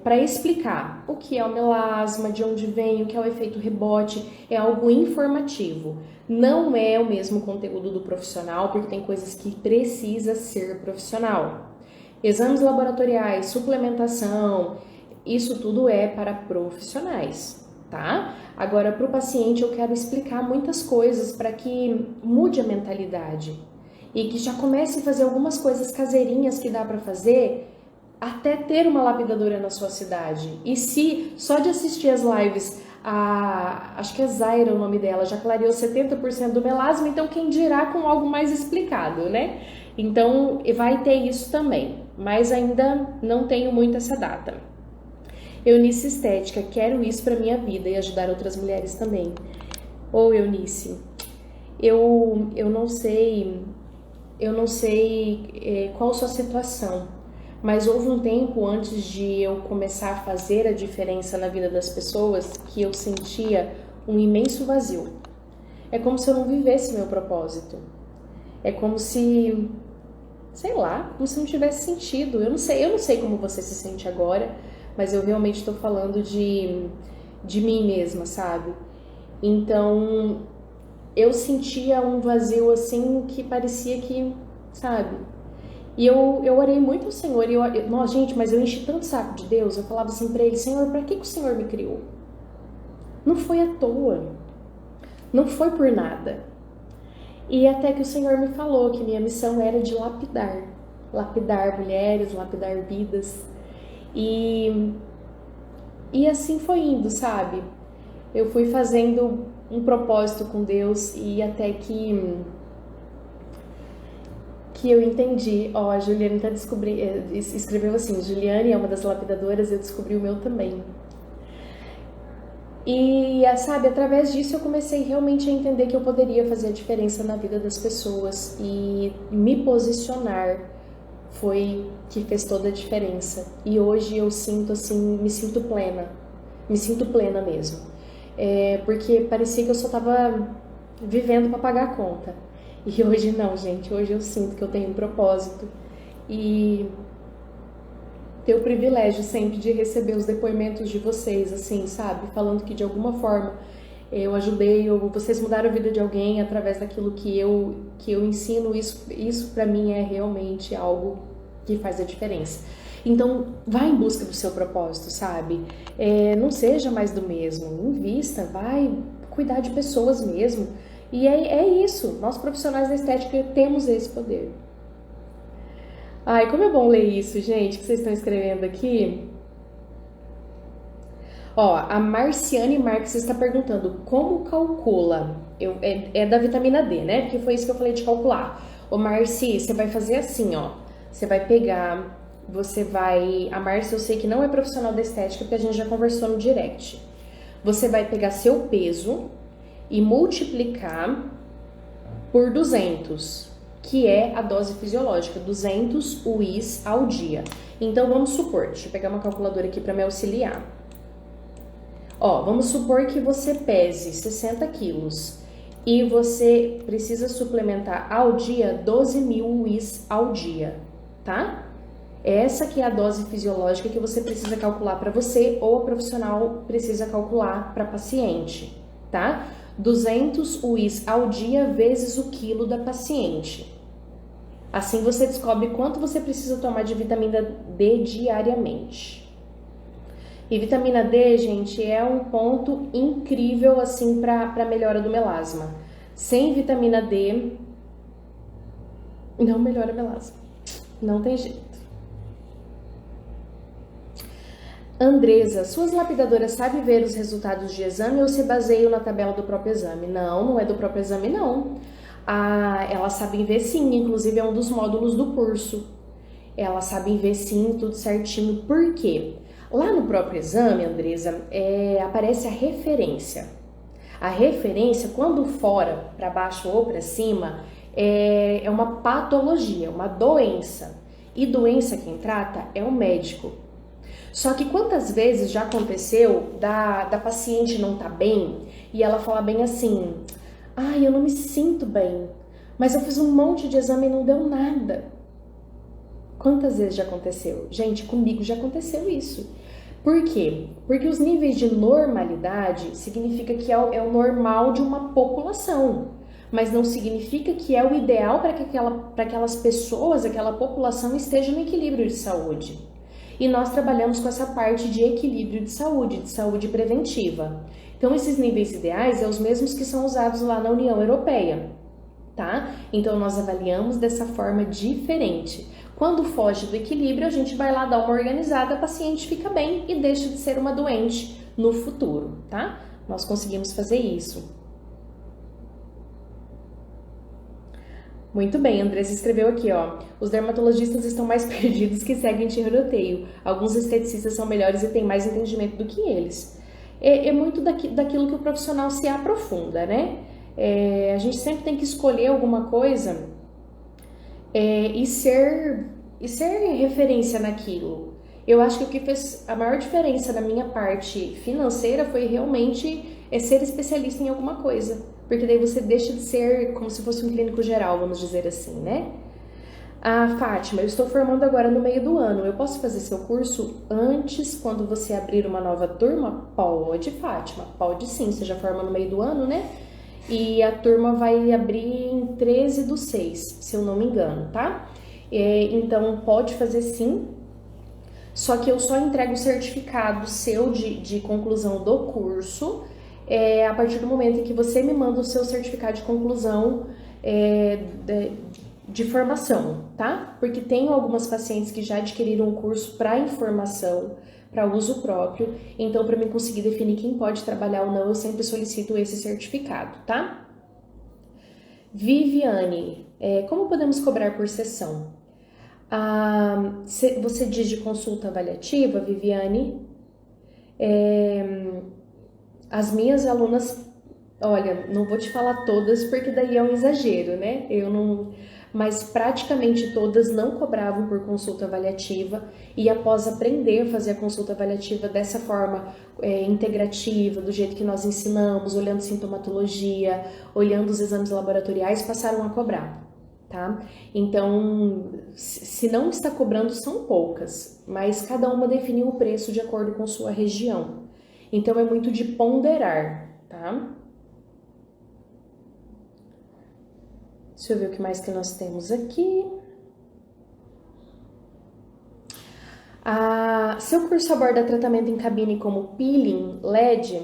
para explicar o que é o melasma, de onde vem, o que é o efeito rebote, é algo informativo. Não é o mesmo conteúdo do profissional, porque tem coisas que precisa ser profissional. Exames laboratoriais, suplementação, isso tudo é para profissionais, tá? Agora, para o paciente, eu quero explicar muitas coisas para que mude a mentalidade e que já comece a fazer algumas coisas caseirinhas que dá para fazer até ter uma lapidadora na sua cidade. E se só de assistir as lives, acho que é Zaira o nome dela, já clareou 70% do melasma, então quem dirá com algo mais explicado, né? Então, vai ter isso também, mas ainda não tenho muito essa data. Eunice Estética, quero isso para minha vida e ajudar outras mulheres também. Eunice, eu não sei qual a sua situação, mas houve um tempo antes de eu começar a fazer a diferença na vida das pessoas que eu sentia um imenso vazio. É como se eu não vivesse meu propósito. É como se, sei lá, como se não tivesse sentido. Eu não sei como você se sente agora, mas eu realmente estou falando de mim mesma, sabe? Então, eu sentia um vazio assim que parecia que, sabe? E eu orei muito ao Senhor, nossa, gente, mas eu enchi tanto o saco de Deus, eu falava assim pra Ele, Senhor, pra que o Senhor me criou? Não foi à toa, não foi por nada. E até que o Senhor me falou que minha missão era de lapidar mulheres, lapidar vidas. E assim foi indo, sabe? Eu fui fazendo um propósito com Deus e até que eu entendi. A Juliane tá escreveu assim, Juliane é uma das lapidadoras, eu descobri o meu também. E, sabe, através disso eu comecei realmente a entender que eu poderia fazer a diferença na vida das pessoas e me posicionar foi que fez toda a diferença. E hoje eu sinto assim, me sinto plena mesmo. Porque parecia que eu só tava vivendo para pagar a conta. E hoje não, gente, hoje eu sinto que eu tenho um propósito e ter o privilégio sempre de receber os depoimentos de vocês, assim, sabe? Falando que de alguma forma eu ajudei, ou vocês mudaram a vida de alguém através daquilo que eu ensino, isso pra mim é realmente algo que faz a diferença. Então, vá em busca do seu propósito, sabe? Não seja mais do mesmo, invista, vai cuidar de pessoas mesmo. E é isso, nós profissionais da estética temos esse poder. Ai, como é bom ler isso, gente, que vocês estão escrevendo aqui. Ó, a Marciane Marques está perguntando como calcula. É da vitamina D, né? Porque foi isso que eu falei de calcular. Ô, Marci, você vai fazer assim, ó. Você vai pegar, você vai. A Marci, eu sei que não é profissional da estética, porque a gente já conversou no direct. Você vai pegar seu peso e multiplicar por 200, que é a dose fisiológica, 200 UIs ao dia. Então, vamos supor, deixa eu pegar uma calculadora aqui para me auxiliar. Ó, vamos supor que você pese 60 quilos e você precisa suplementar ao dia 12.000 UIs ao dia, tá? Essa que é a dose fisiológica que você precisa calcular para você ou a profissional precisa calcular para paciente, tá? 200 UIs ao dia vezes o quilo da paciente. Assim você descobre quanto você precisa tomar de vitamina D diariamente. E vitamina D, gente, é um ponto incrível assim para melhora do melasma. Sem vitamina D não melhora melasma. Não tem jeito. Andresa, suas lapidadoras sabem ver os resultados de exame ou se baseiam na tabela do próprio exame? Não, não é do próprio exame, não. Elas sabem ver sim, inclusive é um dos módulos do curso. Elas sabem ver sim, tudo certinho. Por quê? Lá no próprio exame, Andresa, aparece a referência. A referência, quando fora, para baixo ou para cima, é uma patologia, uma doença. E doença quem trata é o médico. Só que quantas vezes já aconteceu da paciente não tá bem e ela fala bem assim: ai, eu não me sinto bem, mas eu fiz um monte de exame e não deu nada. Quantas vezes já aconteceu? Gente, comigo já aconteceu isso. Por quê? Porque os níveis de normalidade significa que é o normal de uma população, mas não significa que é o ideal para que aquelas pessoas, aquela população esteja no equilíbrio de saúde. E nós trabalhamos com essa parte de equilíbrio de saúde preventiva. Então, esses níveis ideais são os mesmos que são usados lá na União Europeia, tá? Então, nós avaliamos dessa forma diferente. Quando foge do equilíbrio, a gente vai lá dar uma organizada, a paciente fica bem e deixa de ser uma doente no futuro, tá? Nós conseguimos fazer isso. Muito bem, Andressa escreveu aqui, ó. Os dermatologistas estão mais perdidos que seguem tiroteio. Alguns esteticistas são melhores e têm mais entendimento do que eles. É muito daquilo que o profissional se aprofunda, né? A gente sempre tem que escolher alguma coisa e ser referência naquilo. Eu acho que o que fez a maior diferença na minha parte financeira foi realmente ser especialista em alguma coisa. Porque daí você deixa de ser como se fosse um clínico geral, vamos dizer assim, né? Fátima, eu estou formando agora no meio do ano. Eu posso fazer seu curso antes, quando você abrir uma nova turma? Pode, Fátima. Pode sim, você já forma no meio do ano, né? E a turma vai abrir em 13/6, se eu não me engano, tá? Então, pode fazer sim. Só que eu só entrego o certificado seu de conclusão do curso a partir do momento em que você me manda o seu certificado de conclusão de formação, tá? Porque tenho algumas pacientes que já adquiriram o curso para informação, para uso próprio, então para mim conseguir definir quem pode trabalhar ou não, eu sempre solicito esse certificado, tá? Viviane, como podemos cobrar por sessão? Você diz de consulta avaliativa, Viviane? As minhas alunas, olha, não vou te falar todas porque daí é um exagero, né? Mas praticamente todas não cobravam por consulta avaliativa e após aprender a fazer a consulta avaliativa dessa forma integrativa, do jeito que nós ensinamos, olhando sintomatologia, olhando os exames laboratoriais, passaram a cobrar, tá? Então, se não está cobrando, são poucas, mas cada uma definiu o preço de acordo com sua região. Então, é muito de ponderar, tá? Deixa eu ver o que mais que nós temos aqui. Seu curso aborda tratamento em cabine como peeling, LED?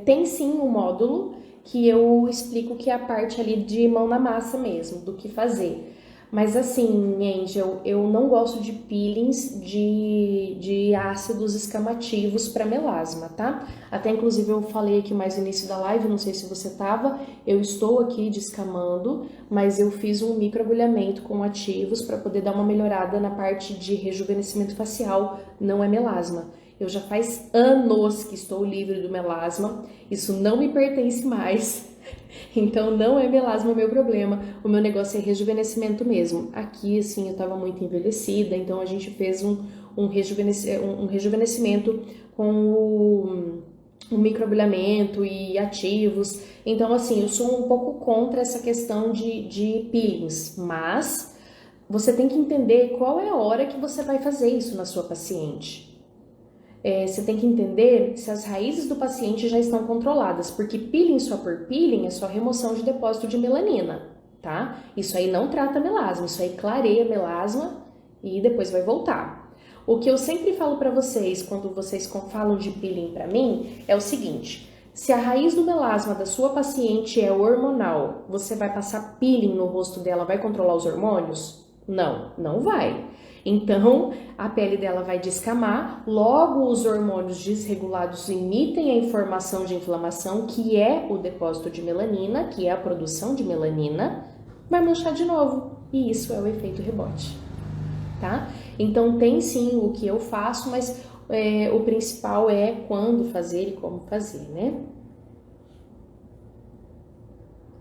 Tem sim um módulo que eu explico que é a parte ali de mão na massa mesmo, do que fazer. Mas assim, Angel, eu não gosto de peelings de ácidos escamativos para melasma, tá? Até inclusive eu falei aqui mais no início da live, não sei se você tava, eu estou aqui descamando, mas eu fiz um microagulhamento com ativos para poder dar uma melhorada na parte de rejuvenescimento facial, não é melasma. Eu já faz anos que estou livre do melasma, isso não me pertence mais. Então não é melasma o meu problema, o meu negócio é rejuvenescimento mesmo. Aqui, assim, eu tava muito envelhecida, então a gente fez um rejuvenescimento com o microagulhamento e ativos. Então, assim, eu sou um pouco contra essa questão de peelings, mas você tem que entender qual é a hora que você vai fazer isso na sua paciente. Você tem que entender se as raízes do paciente já estão controladas, porque peeling só por peeling é só remoção de depósito de melanina, tá? Isso aí não trata melasma, isso aí clareia melasma e depois vai voltar. O que eu sempre falo para vocês quando vocês falam de peeling para mim é o seguinte: se a raiz do melasma da sua paciente é hormonal, você vai passar peeling no rosto dela, vai controlar os hormônios? Não, não vai. Então, a pele dela vai descamar, logo os hormônios desregulados emitem a informação de inflamação, que é o depósito de melanina, que é a produção de melanina, vai manchar de novo. E isso é o efeito rebote, tá? Então, tem sim o que eu faço, mas o principal é quando fazer e como fazer, né?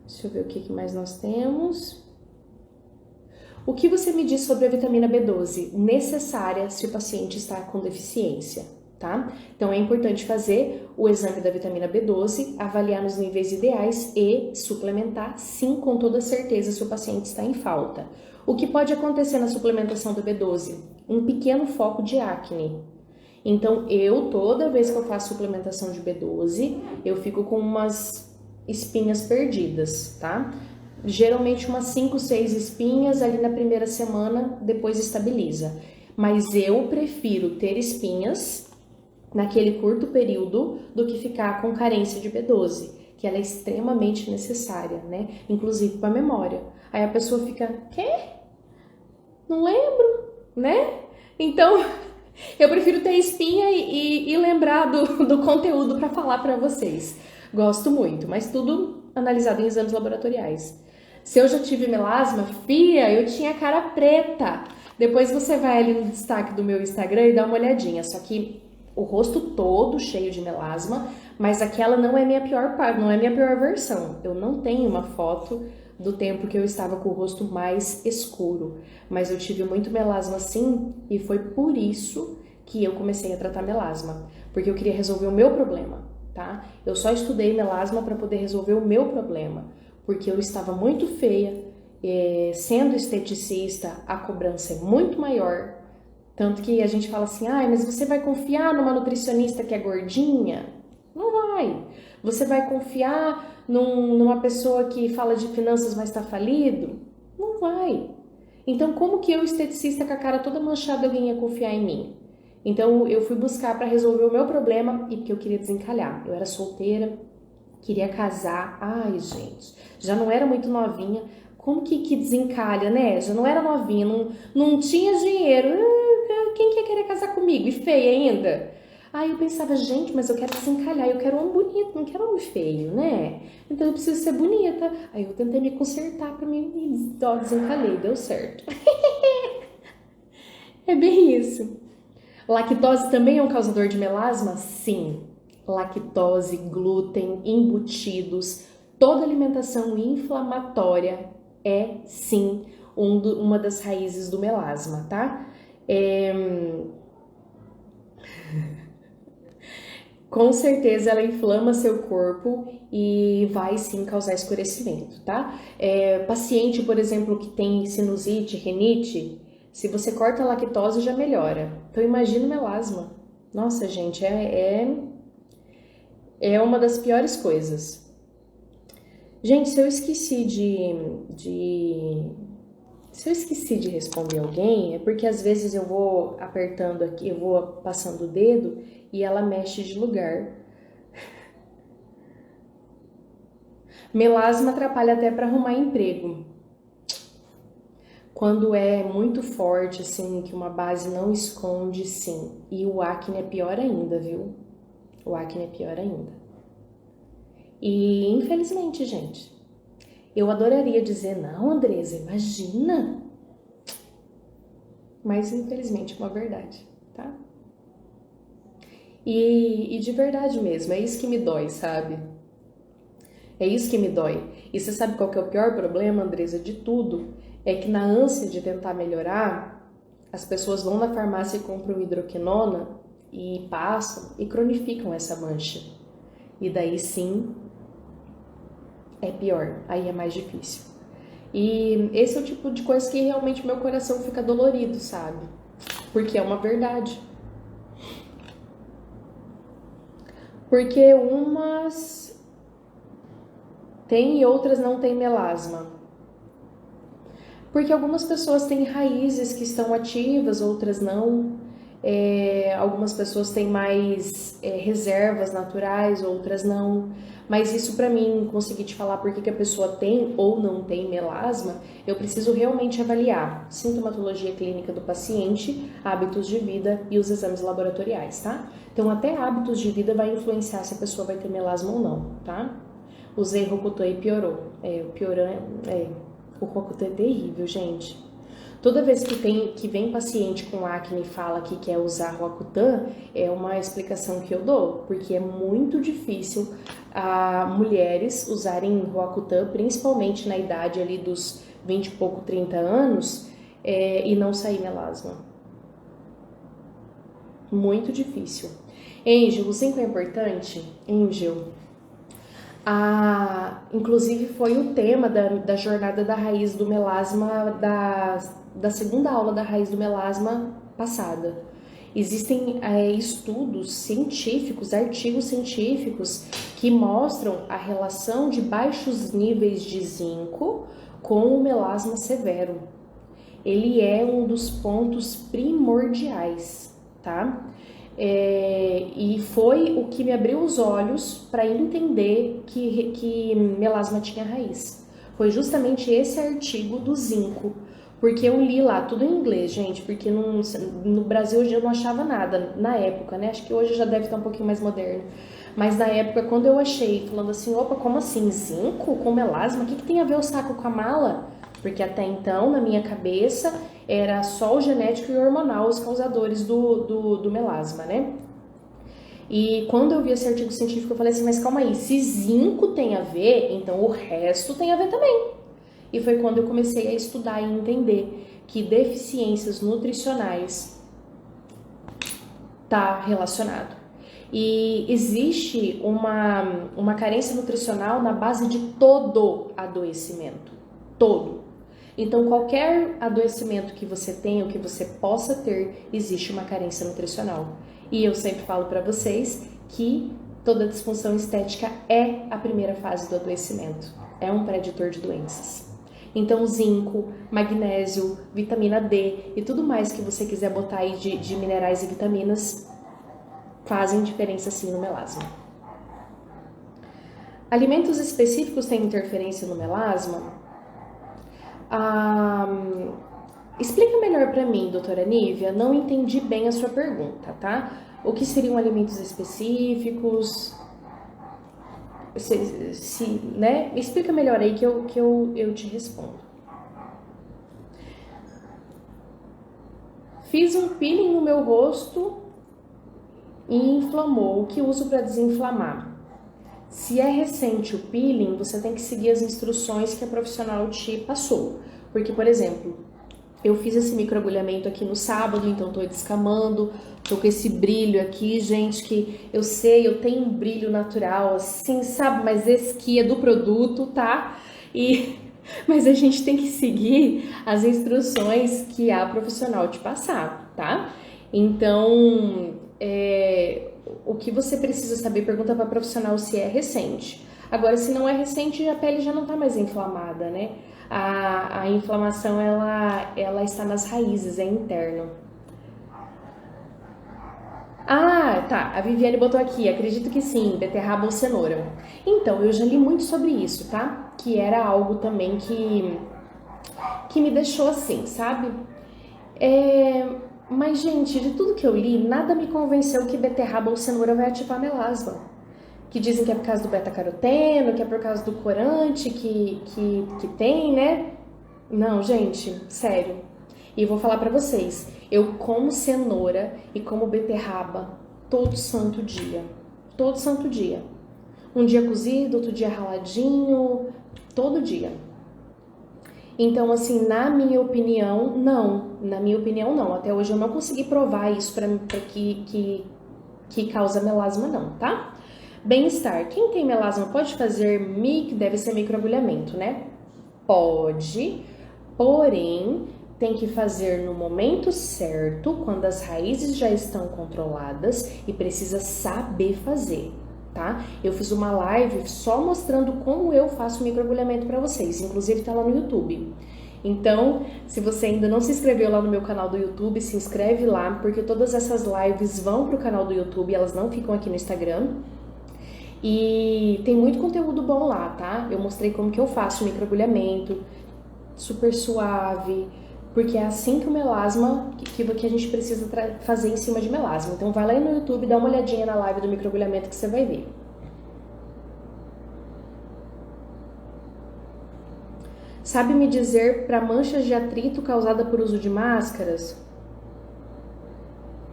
Deixa eu ver o que mais nós temos. O que você me diz sobre a vitamina B12 necessária se o paciente está com deficiência, tá? Então é importante fazer o exame da vitamina B12, avaliar nos níveis ideais e suplementar, sim, com toda certeza, se o paciente está em falta. O que pode acontecer na suplementação do B12? Um pequeno foco de acne. Então toda vez que eu faço suplementação de B12, eu fico com umas espinhas perdidas, tá? Geralmente umas 5, 6 espinhas ali na primeira semana, depois estabiliza. Mas eu prefiro ter espinhas naquele curto período do que ficar com carência de B12, que ela é extremamente necessária, né? Inclusive para a memória. Aí a pessoa fica, quê? Não lembro, né? Então, eu prefiro ter espinha e lembrar do conteúdo para falar para vocês. Gosto muito, mas tudo analisado em exames laboratoriais. Se eu já tive melasma, fia, eu tinha cara preta. Depois você vai ali no destaque do meu Instagram e dá uma olhadinha. Só que o rosto todo cheio de melasma, mas aquela não é minha pior parte, não é minha pior versão. Eu não tenho uma foto do tempo que eu estava com o rosto mais escuro, mas eu tive muito melasma sim, e foi por isso que eu comecei a tratar melasma, porque eu queria resolver o meu problema, tá? Eu só estudei melasma para poder resolver o meu problema, porque eu estava muito feia, sendo esteticista, a cobrança é muito maior, tanto que a gente fala assim, mas você vai confiar numa nutricionista que é gordinha? Não vai. Você vai confiar numa pessoa que fala de finanças, mas tá falido? Não vai. Então, como que eu, esteticista com a cara toda manchada, alguém ia confiar em mim? Então, eu fui buscar para resolver o meu problema e porque eu queria desencalhar. Eu era solteira, queria casar. Ai, gente, já não era muito novinha. Como que desencalha, né? Já não era novinha, não tinha dinheiro. Quem quer querer casar comigo? E feia ainda? Aí eu pensava, gente, mas eu quero desencalhar, eu quero homem bonito, não quero homem feio, né? Então eu preciso ser bonita. Aí eu tentei me consertar pra mim e desencalhei, deu certo. É bem isso. Lactose também é um causador de melasma? Sim. Lactose, glúten, embutidos, toda alimentação inflamatória é sim uma das raízes do melasma, tá? Com certeza ela inflama seu corpo e vai sim causar escurecimento, tá? Paciente, por exemplo, que tem sinusite, rinite, se você corta a lactose já melhora. Então imagina o melasma. Nossa, gente, é uma das piores coisas. Gente, se eu esqueci se eu esqueci de responder alguém, é porque às vezes eu vou apertando aqui, eu vou passando o dedo e ela mexe de lugar. Melasma atrapalha até para arrumar emprego. Quando é muito forte, assim, que uma base não esconde, sim. E o acne é pior ainda, viu? O acne é pior ainda. E, infelizmente, gente, eu adoraria dizer, não, Andresa, imagina. Mas, infelizmente, é uma verdade, tá? E de verdade mesmo, é isso que me dói, sabe? É isso que me dói. E você sabe qual que é o pior problema, Andresa, de tudo? É que na ânsia de tentar melhorar, as pessoas vão na farmácia e compram hidroquinona e passam e cronificam essa mancha. E daí sim, é pior, aí é mais difícil. E esse é o tipo de coisa que realmente meu coração fica dolorido, sabe? Porque é uma verdade. Porque umas têm e outras não têm melasma. Porque algumas pessoas têm raízes que estão ativas, outras não. Algumas pessoas têm mais reservas naturais, outras não. Mas isso para mim, conseguir te falar por que a pessoa tem ou não tem melasma, eu preciso realmente avaliar sintomatologia clínica do paciente, hábitos de vida e os exames laboratoriais, tá? Então até hábitos de vida vai influenciar se a pessoa vai ter melasma ou não, tá? Usei Rocutan e piorou. O Rocutan é terrível, gente. Toda vez que vem paciente com acne e fala que quer usar Roacutan, é uma explicação que eu dou, porque é muito difícil mulheres usarem Roacutan, principalmente na idade ali dos 20 e pouco, 30 anos, e não sair melasma. Muito difícil. Angel, o zinco é importante? Angel, inclusive foi o tema da jornada da raiz do melasma da segunda aula da raiz do melasma passada. Existem estudos científicos, artigos científicos que mostram a relação de baixos níveis de zinco com o melasma severo. Ele é um dos pontos primordiais, tá? E foi o que me abriu os olhos para entender que melasma tinha raiz. Foi justamente esse artigo do zinco, porque eu li lá tudo em inglês, gente, porque no Brasil eu não achava nada na época, né? Acho que hoje já deve estar um pouquinho mais moderno. Mas na época, quando eu achei, falando assim, opa, como assim, zinco com melasma? O que tem a ver o saco com a mala? Porque até então, na minha cabeça, era só o genético e o hormonal os causadores do melasma, né? E quando eu vi esse artigo científico, eu falei assim, mas calma aí, se zinco tem a ver, então o resto tem a ver também. E foi quando eu comecei a estudar e entender que deficiências nutricionais tá relacionado. E existe uma carência nutricional na base de todo adoecimento. Todo. Então, qualquer adoecimento que você tenha ou que você possa ter, existe uma carência nutricional. E eu sempre falo para vocês que toda disfunção estética é a primeira fase do adoecimento. É um preditor de doenças. Então, zinco, magnésio, vitamina D e tudo mais que você quiser botar aí de minerais e vitaminas fazem diferença sim no melasma. Alimentos específicos têm interferência no melasma? Explica melhor para mim, doutora Nívia, não entendi bem a sua pergunta, tá? O que seriam alimentos específicos? Né? Explica melhor aí que eu te respondo. Fiz um peeling no meu rosto e inflamou. O que uso para desinflamar? Se é recente o peeling, você tem que seguir as instruções que a profissional te passou. Porque, por exemplo, eu fiz esse microagulhamento aqui no sábado, então tô descamando, tô com esse brilho aqui, gente, que eu sei, eu tenho um brilho natural, assim, sabe? Mas esse aqui é do produto, tá? Mas a gente tem que seguir as instruções que a profissional te passar, tá? Então, o que você precisa saber, pergunta para a profissional se é recente. Agora, se não é recente, a pele já não tá mais inflamada, né? A inflamação, ela está nas raízes, é interno. Tá, a Viviane botou aqui, acredito que sim, beterraba ou cenoura. Então, eu já li muito sobre isso, tá? Que era algo também que que me deixou assim, sabe? Mas, gente, de tudo que eu li, nada me convenceu que beterraba ou cenoura vai ativar melasma. Que dizem que é por causa do beta-caroteno, que é por causa do corante que tem, né? Não, gente, sério. E eu vou falar pra vocês, eu como cenoura e como beterraba todo santo dia. Todo santo dia. Um dia cozido, outro dia raladinho, todo dia. Então, assim, na minha opinião, não. Na minha opinião, não. Até hoje eu não consegui provar isso pra que causa melasma, não, tá? Bem-estar. Quem tem melasma pode fazer deve ser microagulhamento, né? Pode, porém, tem que fazer no momento certo, quando as raízes já estão controladas e precisa saber fazer, tá? Eu fiz uma live só mostrando como eu faço microagulhamento para vocês, inclusive tá lá no YouTube. Então, se você ainda não se inscreveu lá no meu canal do YouTube, se inscreve lá, porque todas essas lives vão pro canal do YouTube, elas não ficam aqui no Instagram. E tem muito conteúdo bom lá, tá? Eu mostrei como que eu faço o microagulhamento, super suave, porque é assim que o melasma, que a gente precisa fazer em cima de melasma. Então vai lá no YouTube, dá uma olhadinha na live do microagulhamento que você vai ver. Sabe me dizer para manchas de atrito causada por uso de máscaras?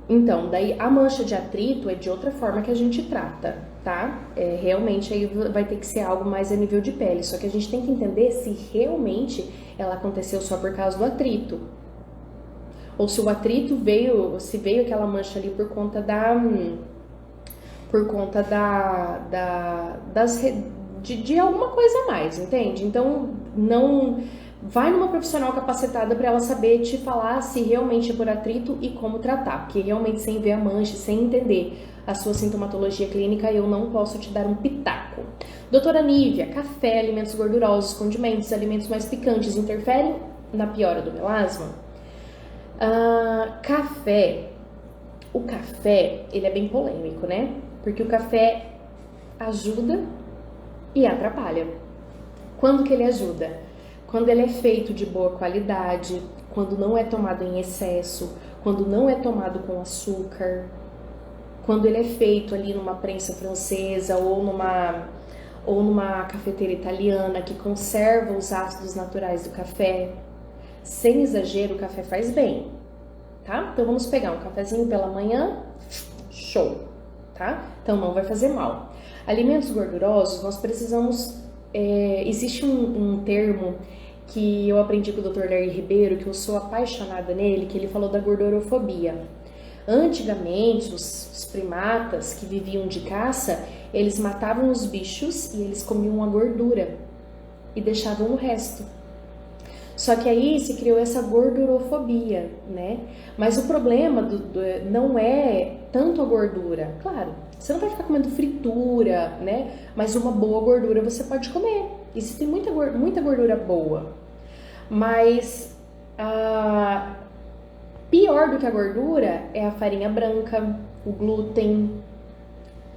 Então, daí a mancha de atrito é de outra forma que a gente trata, tá? Realmente aí vai ter que ser algo mais a nível de pele, só que a gente tem que entender se realmente ela aconteceu só por causa do atrito. Ou se o atrito se veio aquela mancha ali por conta de alguma coisa a mais, entende? Então, não vai numa profissional capacitada para ela saber te falar se realmente é por atrito e como tratar, porque realmente sem ver a mancha, sem entender a sua sintomatologia clínica, eu não posso te dar um pitaco. Doutora Nívia, café, alimentos gordurosos, condimentos, alimentos mais picantes interferem na piora do melasma? O café, ele é bem polêmico, né? Porque o café ajuda e atrapalha. Quando que ele ajuda? Quando ele é feito de boa qualidade, quando não é tomado em excesso, quando não é tomado com açúcar, quando ele é feito ali numa prensa francesa ou numa cafeteira italiana que conserva os ácidos naturais do café. Sem exagero, o café faz bem, tá? Então vamos pegar um cafezinho pela manhã, show, tá? Então não vai fazer mal. Alimentos gordurosos, nós precisamos... existe um termo que eu aprendi com o Dr. Larry Ribeiro, que eu sou apaixonada nele, que ele falou da gordurofobia. Antigamente, os primatas que viviam de caça, eles matavam os bichos e eles comiam a gordura e deixavam o resto. Só que aí se criou essa gordurofobia, né? Mas o problema não é tanto a gordura. Claro, você não vai ficar comendo fritura, né? Mas uma boa gordura você pode comer. E se tem muita gordura boa. Mas pior do que a gordura é a farinha branca, o glúten,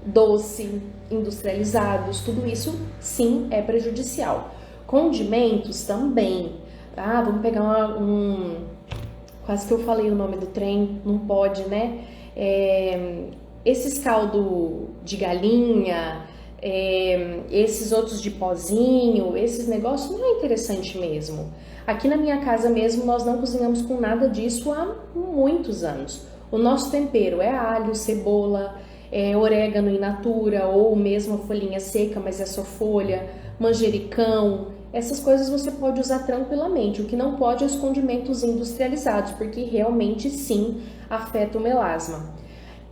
doce, industrializados. Tudo isso, sim, é prejudicial. Condimentos também. Ah, vamos pegar quase que eu falei o nome do trem, não pode, né? Esses caldo de galinha, esses outros de pozinho, esses negócios não é interessante mesmo. Aqui na minha casa mesmo nós não cozinhamos com nada disso há muitos anos. O nosso tempero é alho, cebola, orégano in natura ou mesmo a folhinha seca, mas é só folha, manjericão. Essas coisas você pode usar tranquilamente. O que não pode é os condimentos industrializados, porque realmente sim afeta o melasma.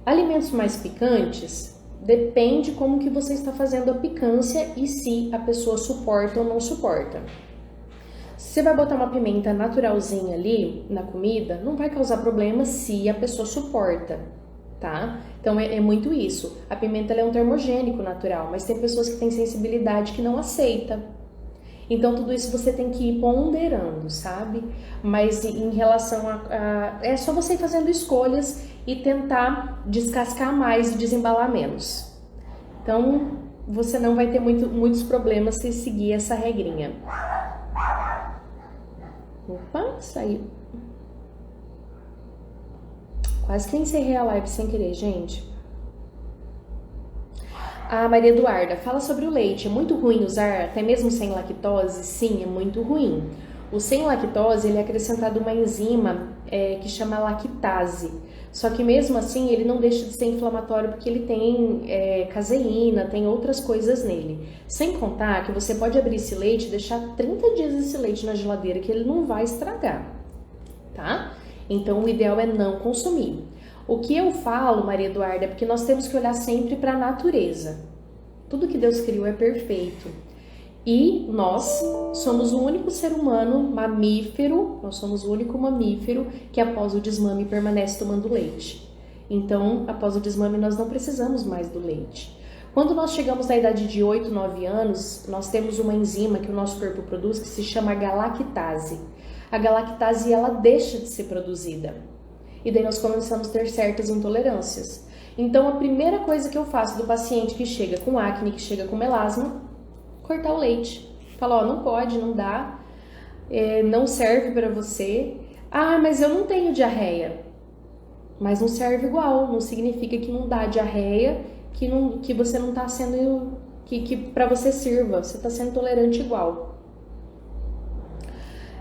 Alimentos mais picantes, depende como que você está fazendo a picância e se a pessoa suporta ou não suporta. Se você vai botar uma pimenta naturalzinha ali na comida, não vai causar problema se a pessoa suporta, tá? Então é muito isso. A pimenta ela é um termogênico natural, mas tem pessoas que têm sensibilidade que não aceita. Então tudo isso você tem que ir ponderando, sabe? Mas em relação é só você ir fazendo escolhas e tentar descascar mais e desembalar menos. Então você não vai ter muitos problemas se seguir essa regrinha. Opa, saiu. Quase que eu encerrei a live sem querer, gente. A Maria Eduarda, fala sobre o leite. É muito ruim usar, até mesmo sem lactose? Sim, é muito ruim. O sem lactose, ele é acrescentado uma enzima que chama lactase. Só que mesmo assim, ele não deixa de ser inflamatório porque ele tem caseína, tem outras coisas nele. Sem contar que você pode abrir esse leite e deixar 30 dias esse leite na geladeira que ele não vai estragar, tá? Então, o ideal é não consumir. O que eu falo, Maria Eduarda, é porque nós temos que olhar sempre para a natureza. Tudo que Deus criou é perfeito. E nós somos o único ser humano mamífero, nós somos o único mamífero que após o desmame permanece tomando leite. Então, após o desmame, nós não precisamos mais do leite. Quando nós chegamos na idade de 8, 9 anos, nós temos uma enzima que o nosso corpo produz que se chama galactase. A galactase, ela deixa de ser produzida. E daí nós começamos a ter certas intolerâncias. Então, a primeira coisa que eu faço do paciente que chega com acne, que chega com melasma, cortar o leite. Fala, ó, não pode, não dá, não serve para você. Ah, mas eu não tenho diarreia. Mas não serve igual, não significa que não dá diarreia, que você não tá sendo, que para você sirva, você tá sendo tolerante igual.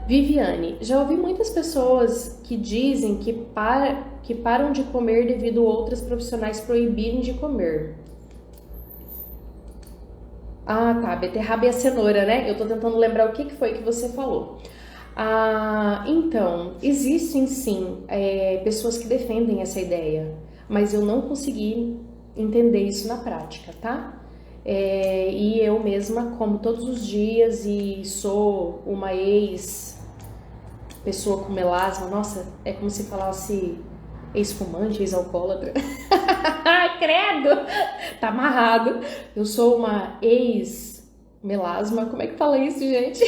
Viviane, já ouvi muitas pessoas que dizem que param de comer devido a outras profissionais proibirem de comer. Ah, tá, beterraba e a cenoura, né? Eu tô tentando lembrar o que foi que você falou. Então, existem sim pessoas que defendem essa ideia, mas eu não consegui entender isso na prática, tá? E eu mesma como todos os dias e sou uma pessoa com melasma, nossa, é como se falasse ex-fumante, ex-alcoólatra. Credo! Tá amarrado. Eu sou uma ex-melasma, como é que fala isso, gente?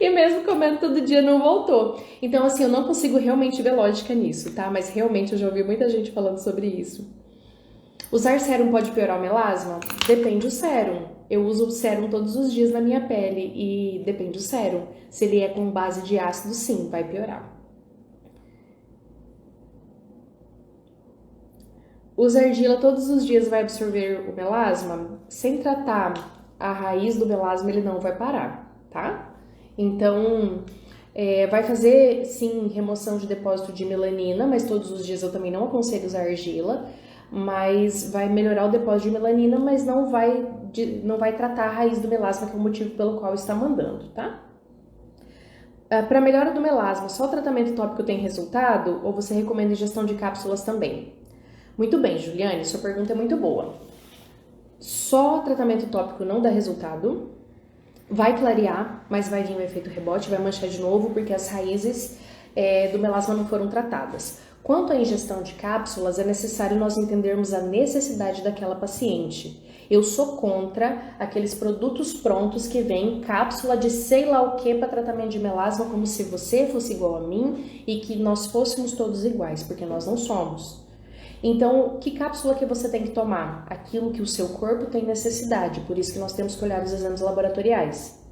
E mesmo comendo todo dia não voltou. Então, assim, eu não consigo realmente ver lógica nisso, tá? Mas realmente eu já ouvi muita gente falando sobre isso. Usar sérum pode piorar o melasma? Depende do sérum. Eu uso o sérum todos os dias na minha pele e depende do sérum. Se ele é com base de ácido, sim, vai piorar. Usar argila todos os dias vai absorver o melasma? Sem tratar a raiz do melasma, ele não vai parar, tá? Então, vai fazer, sim, remoção de depósito de melanina, mas todos os dias eu também não aconselho usar argila. Mas vai melhorar o depósito de melanina, mas não vai tratar a raiz do melasma, que é o motivo pelo qual está mandando, tá? Para melhora do melasma, só o tratamento tópico tem resultado ou você recomenda ingestão de cápsulas também? Muito bem, Juliane, sua pergunta é muito boa. Só o tratamento tópico não dá resultado, vai clarear, mas vai vir um efeito rebote, vai manchar de novo porque as raízes do melasma não foram tratadas. Quanto à ingestão de cápsulas, é necessário nós entendermos a necessidade daquela paciente. Eu sou contra aqueles produtos prontos que vêm cápsula de sei lá o que para tratamento de melasma, como se você fosse igual a mim e que nós fôssemos todos iguais, porque nós não somos. Então, que cápsula que você tem que tomar? Aquilo que o seu corpo tem necessidade, por isso que nós temos que olhar os exames laboratoriais.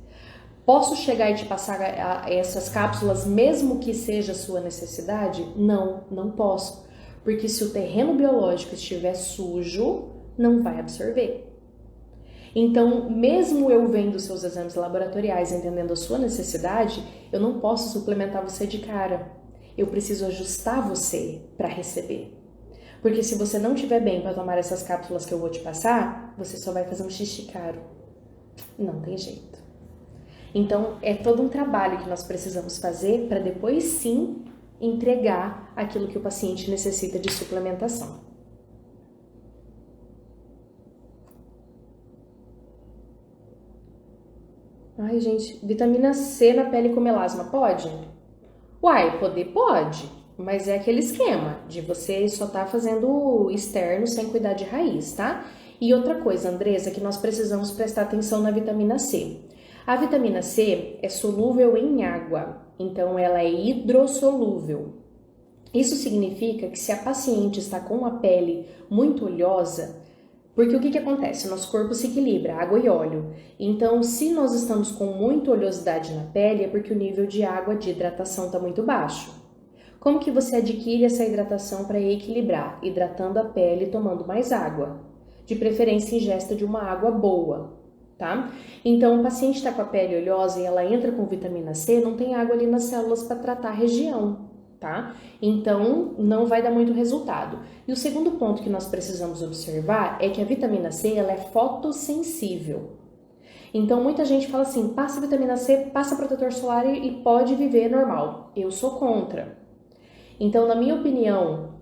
Posso chegar e te passar essas cápsulas mesmo que seja a sua necessidade? Não, não posso. Porque se o terreno biológico estiver sujo, não vai absorver. Então, mesmo eu vendo seus exames laboratoriais, entendendo a sua necessidade, eu não posso suplementar você de cara. Eu preciso ajustar você para receber. Porque se você não estiver bem para tomar essas cápsulas que eu vou te passar, você só vai fazer um xixi caro. Não tem jeito. Então, é todo um trabalho que nós precisamos fazer para depois sim entregar aquilo que o paciente necessita de suplementação. Ai, gente, vitamina C na pele com melasma, pode? Uai, poder pode, mas é aquele esquema de você só tá fazendo o externo sem cuidar de raiz, tá? E outra coisa, Andresa, que nós precisamos prestar atenção na vitamina C. A vitamina C é solúvel em água, então ela é hidrossolúvel. Isso significa que se a paciente está com a pele muito oleosa, Porque o que acontece? O nosso corpo se equilibra, água e óleo. Então, se nós estamos com muita oleosidade na pele, é porque o nível de água de hidratação está muito baixo. Como que você adquire essa hidratação para equilibrar? Hidratando a pele e tomando mais água. De preferência, ingesta de uma água boa, tá? Então, o paciente está com a pele oleosa e ela entra com vitamina C, não tem água ali nas células para tratar a região, tá? Então, não vai dar muito resultado. E o segundo ponto que nós precisamos observar é que a vitamina C, ela é fotossensível. Então, muita gente fala assim, passa vitamina C, passa protetor solar e pode viver normal. Eu sou contra. Então, na minha opinião,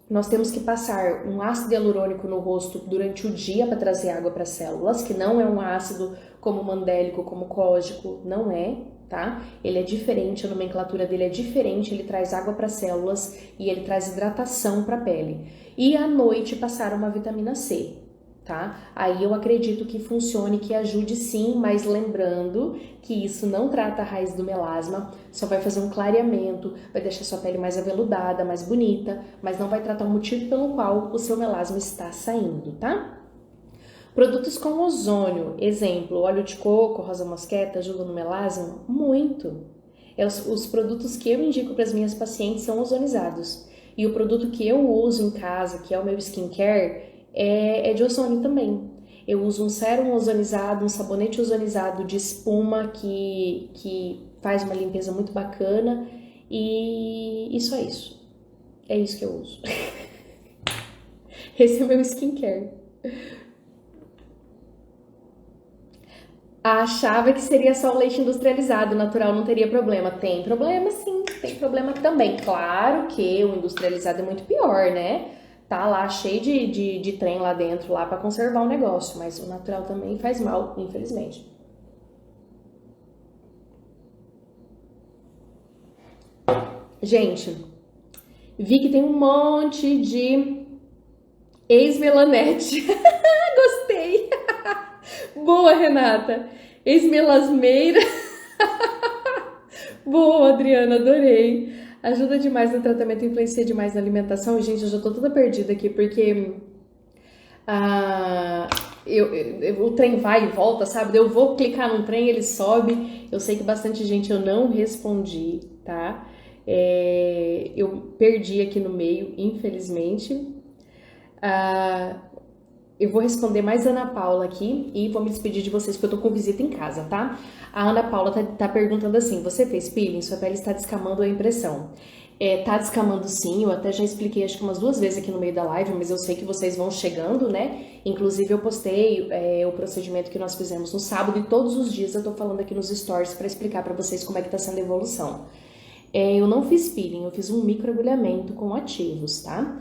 nós temos que passar um ácido hialurônico no rosto durante o dia para trazer água para as células, que não é um ácido como mandélico, como cógico, não é, tá? Ele é diferente, a nomenclatura dele é diferente, ele traz água para as células e ele traz hidratação para a pele. E à noite passar uma vitamina C, tá? Aí eu acredito que funcione, que ajude sim, mas lembrando que isso não trata a raiz do melasma, só vai fazer um clareamento, vai deixar sua pele mais aveludada, mais bonita, mas não vai tratar o motivo pelo qual o seu melasma está saindo, tá? Produtos com ozônio, exemplo, óleo de coco, rosa mosqueta, ajudam no melasma? Muito! Os produtos que eu indico para as minhas pacientes são ozonizados. E o produto que eu uso em casa, que é o meu skincare, é de ozônio também. Eu uso um sérum ozonizado, um sabonete ozonizado de espuma que faz uma limpeza muito bacana e só isso. É isso que eu uso. Esse é o meu skincare. Achava que seria só o leite industrializado, natural não teria problema. Tem problema sim, tem problema também. Claro que o industrializado é muito pior, né? Tá lá cheio de trem lá dentro, lá para conservar o negócio, mas o natural também faz mal, infelizmente. Gente, vi que tem um monte de ex-melanete. Gostei! Boa, Renata! Ex-melasmeira. Boa, Adriana, adorei. Ajuda demais no tratamento, influencia demais na alimentação. Gente, eu já tô toda perdida aqui, porque ah, o trem vai e volta, sabe? Eu vou clicar num trem, ele sobe. Eu sei que bastante gente eu não respondi, tá? Eu perdi aqui no meio, infelizmente. Eu vou responder mais a Ana Paula aqui e vou me despedir de vocês porque eu tô com visita em casa, tá? A Ana Paula tá perguntando assim, você fez peeling? Sua pele está descamando a impressão? Tá descamando sim, eu até já expliquei acho que umas 2 vezes aqui no meio da live, mas eu sei que vocês vão chegando, né? Inclusive eu postei o procedimento que nós fizemos no sábado e todos os dias eu tô falando aqui nos stories para explicar para vocês como é que tá sendo a evolução. Eu não fiz peeling, eu fiz um microagulhamento com ativos, tá?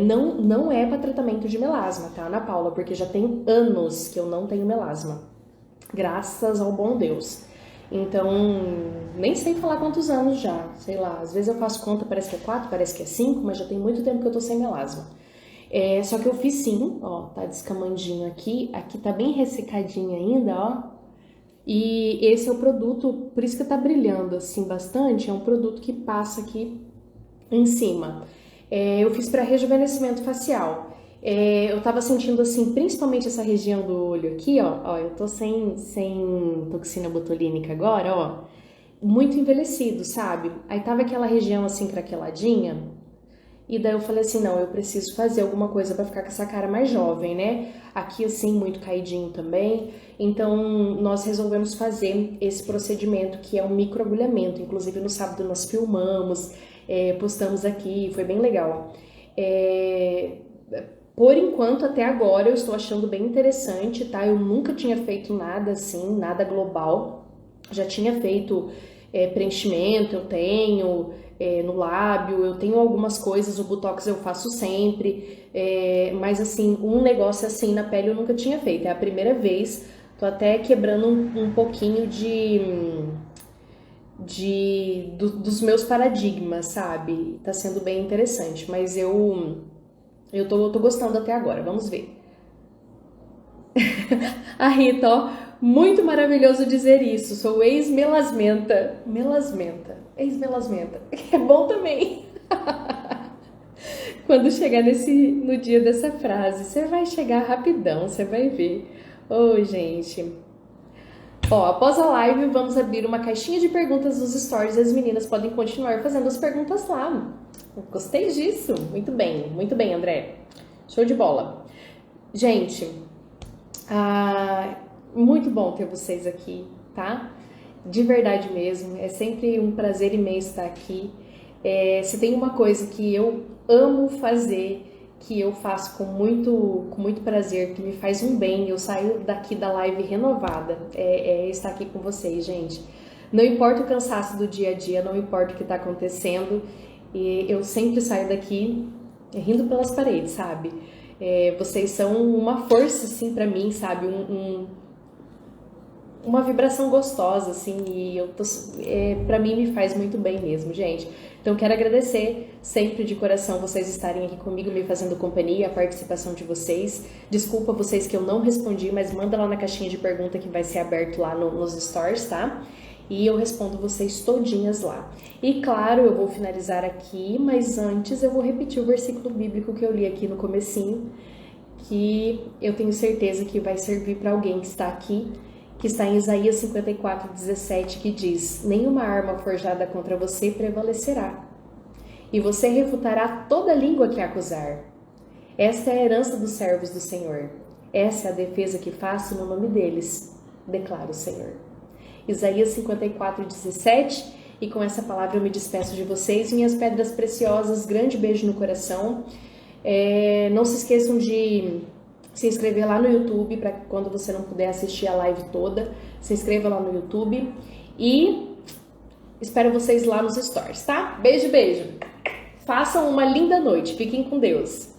Não é para tratamento de melasma, tá, Ana Paula? Porque já tem anos que eu não tenho melasma. Graças ao bom Deus. Então, nem sei falar quantos anos já, sei lá. Às vezes eu faço conta, parece que é 4, parece que é 5, mas já tem muito tempo que eu tô sem melasma. Só que eu fiz sim, ó, tá descamandinho aqui. Aqui tá bem ressecadinho ainda, ó. E esse é o produto, por isso que tá brilhando assim bastante, é um produto que passa aqui em cima. Eu fiz para rejuvenescimento facial. Eu tava sentindo assim, principalmente essa região do olho aqui, ó, eu tô sem toxina botulínica agora, ó, muito envelhecido, sabe? Aí tava aquela região assim craqueladinha, e daí eu falei assim, não, eu preciso fazer alguma coisa para ficar com essa cara mais jovem, né? Aqui assim, muito caidinho também. Então, nós resolvemos fazer esse procedimento que é um microagulhamento. Inclusive, no sábado nós filmamos, postamos aqui, foi bem legal. Por enquanto, até agora, eu estou achando bem interessante, tá? Eu nunca tinha feito nada assim, nada global. Já tinha feito preenchimento, eu tenho no lábio, eu tenho algumas coisas, o botox eu faço sempre, mas assim, um negócio assim na pele eu nunca tinha feito, é a primeira vez, tô até quebrando um pouquinho dos meus paradigmas, sabe? Tá sendo bem interessante, mas eu tô gostando até agora, vamos ver. A Rita, ó, muito maravilhoso dizer isso, sou ex-melasmenta, ex-melasmenta, é bom também. quando chegar no dia dessa frase. Você vai chegar rapidão, você vai ver. Ô, gente. Ó, após a live, vamos abrir uma caixinha de perguntas nos stories. As meninas podem continuar fazendo as perguntas lá. Gostei disso. Muito bem, André. Show de bola. Gente, muito bom ter vocês aqui, tá? De verdade mesmo. É sempre um prazer imenso estar aqui. Se tem uma coisa que eu amo fazer, que eu faço com muito prazer, que me faz um bem, eu saio daqui da live renovada, é estar aqui com vocês, gente. Não importa o cansaço do dia a dia, não importa o que está acontecendo, eu sempre saio daqui rindo pelas paredes, sabe? Vocês são uma força, assim, pra mim, sabe? Uma vibração gostosa, assim, e pra mim me faz muito bem mesmo, gente. Então, quero agradecer sempre de coração vocês estarem aqui comigo, me fazendo companhia, a participação de vocês. Desculpa vocês que eu não respondi, mas manda lá na caixinha de pergunta que vai ser aberto lá nos stories, tá? E eu respondo vocês todinhas lá. E claro, eu vou finalizar aqui, mas antes eu vou repetir o versículo bíblico que eu li aqui no comecinho, que eu tenho certeza que vai servir para alguém que está aqui, que está em Isaías 54:17, que diz: nenhuma arma forjada contra você prevalecerá, e você refutará toda língua que acusar. Esta é a herança dos servos do Senhor. Essa é a defesa que faço no nome deles, declara o Senhor. Isaías 54:17, e com essa palavra eu me despeço de vocês, minhas pedras preciosas, grande beijo no coração. Não se esqueçam de se inscrever lá no YouTube, para quando você não puder assistir a live toda, se inscreva lá no YouTube e espero vocês lá nos stories, tá? Beijo, beijo! Façam uma linda noite, fiquem com Deus!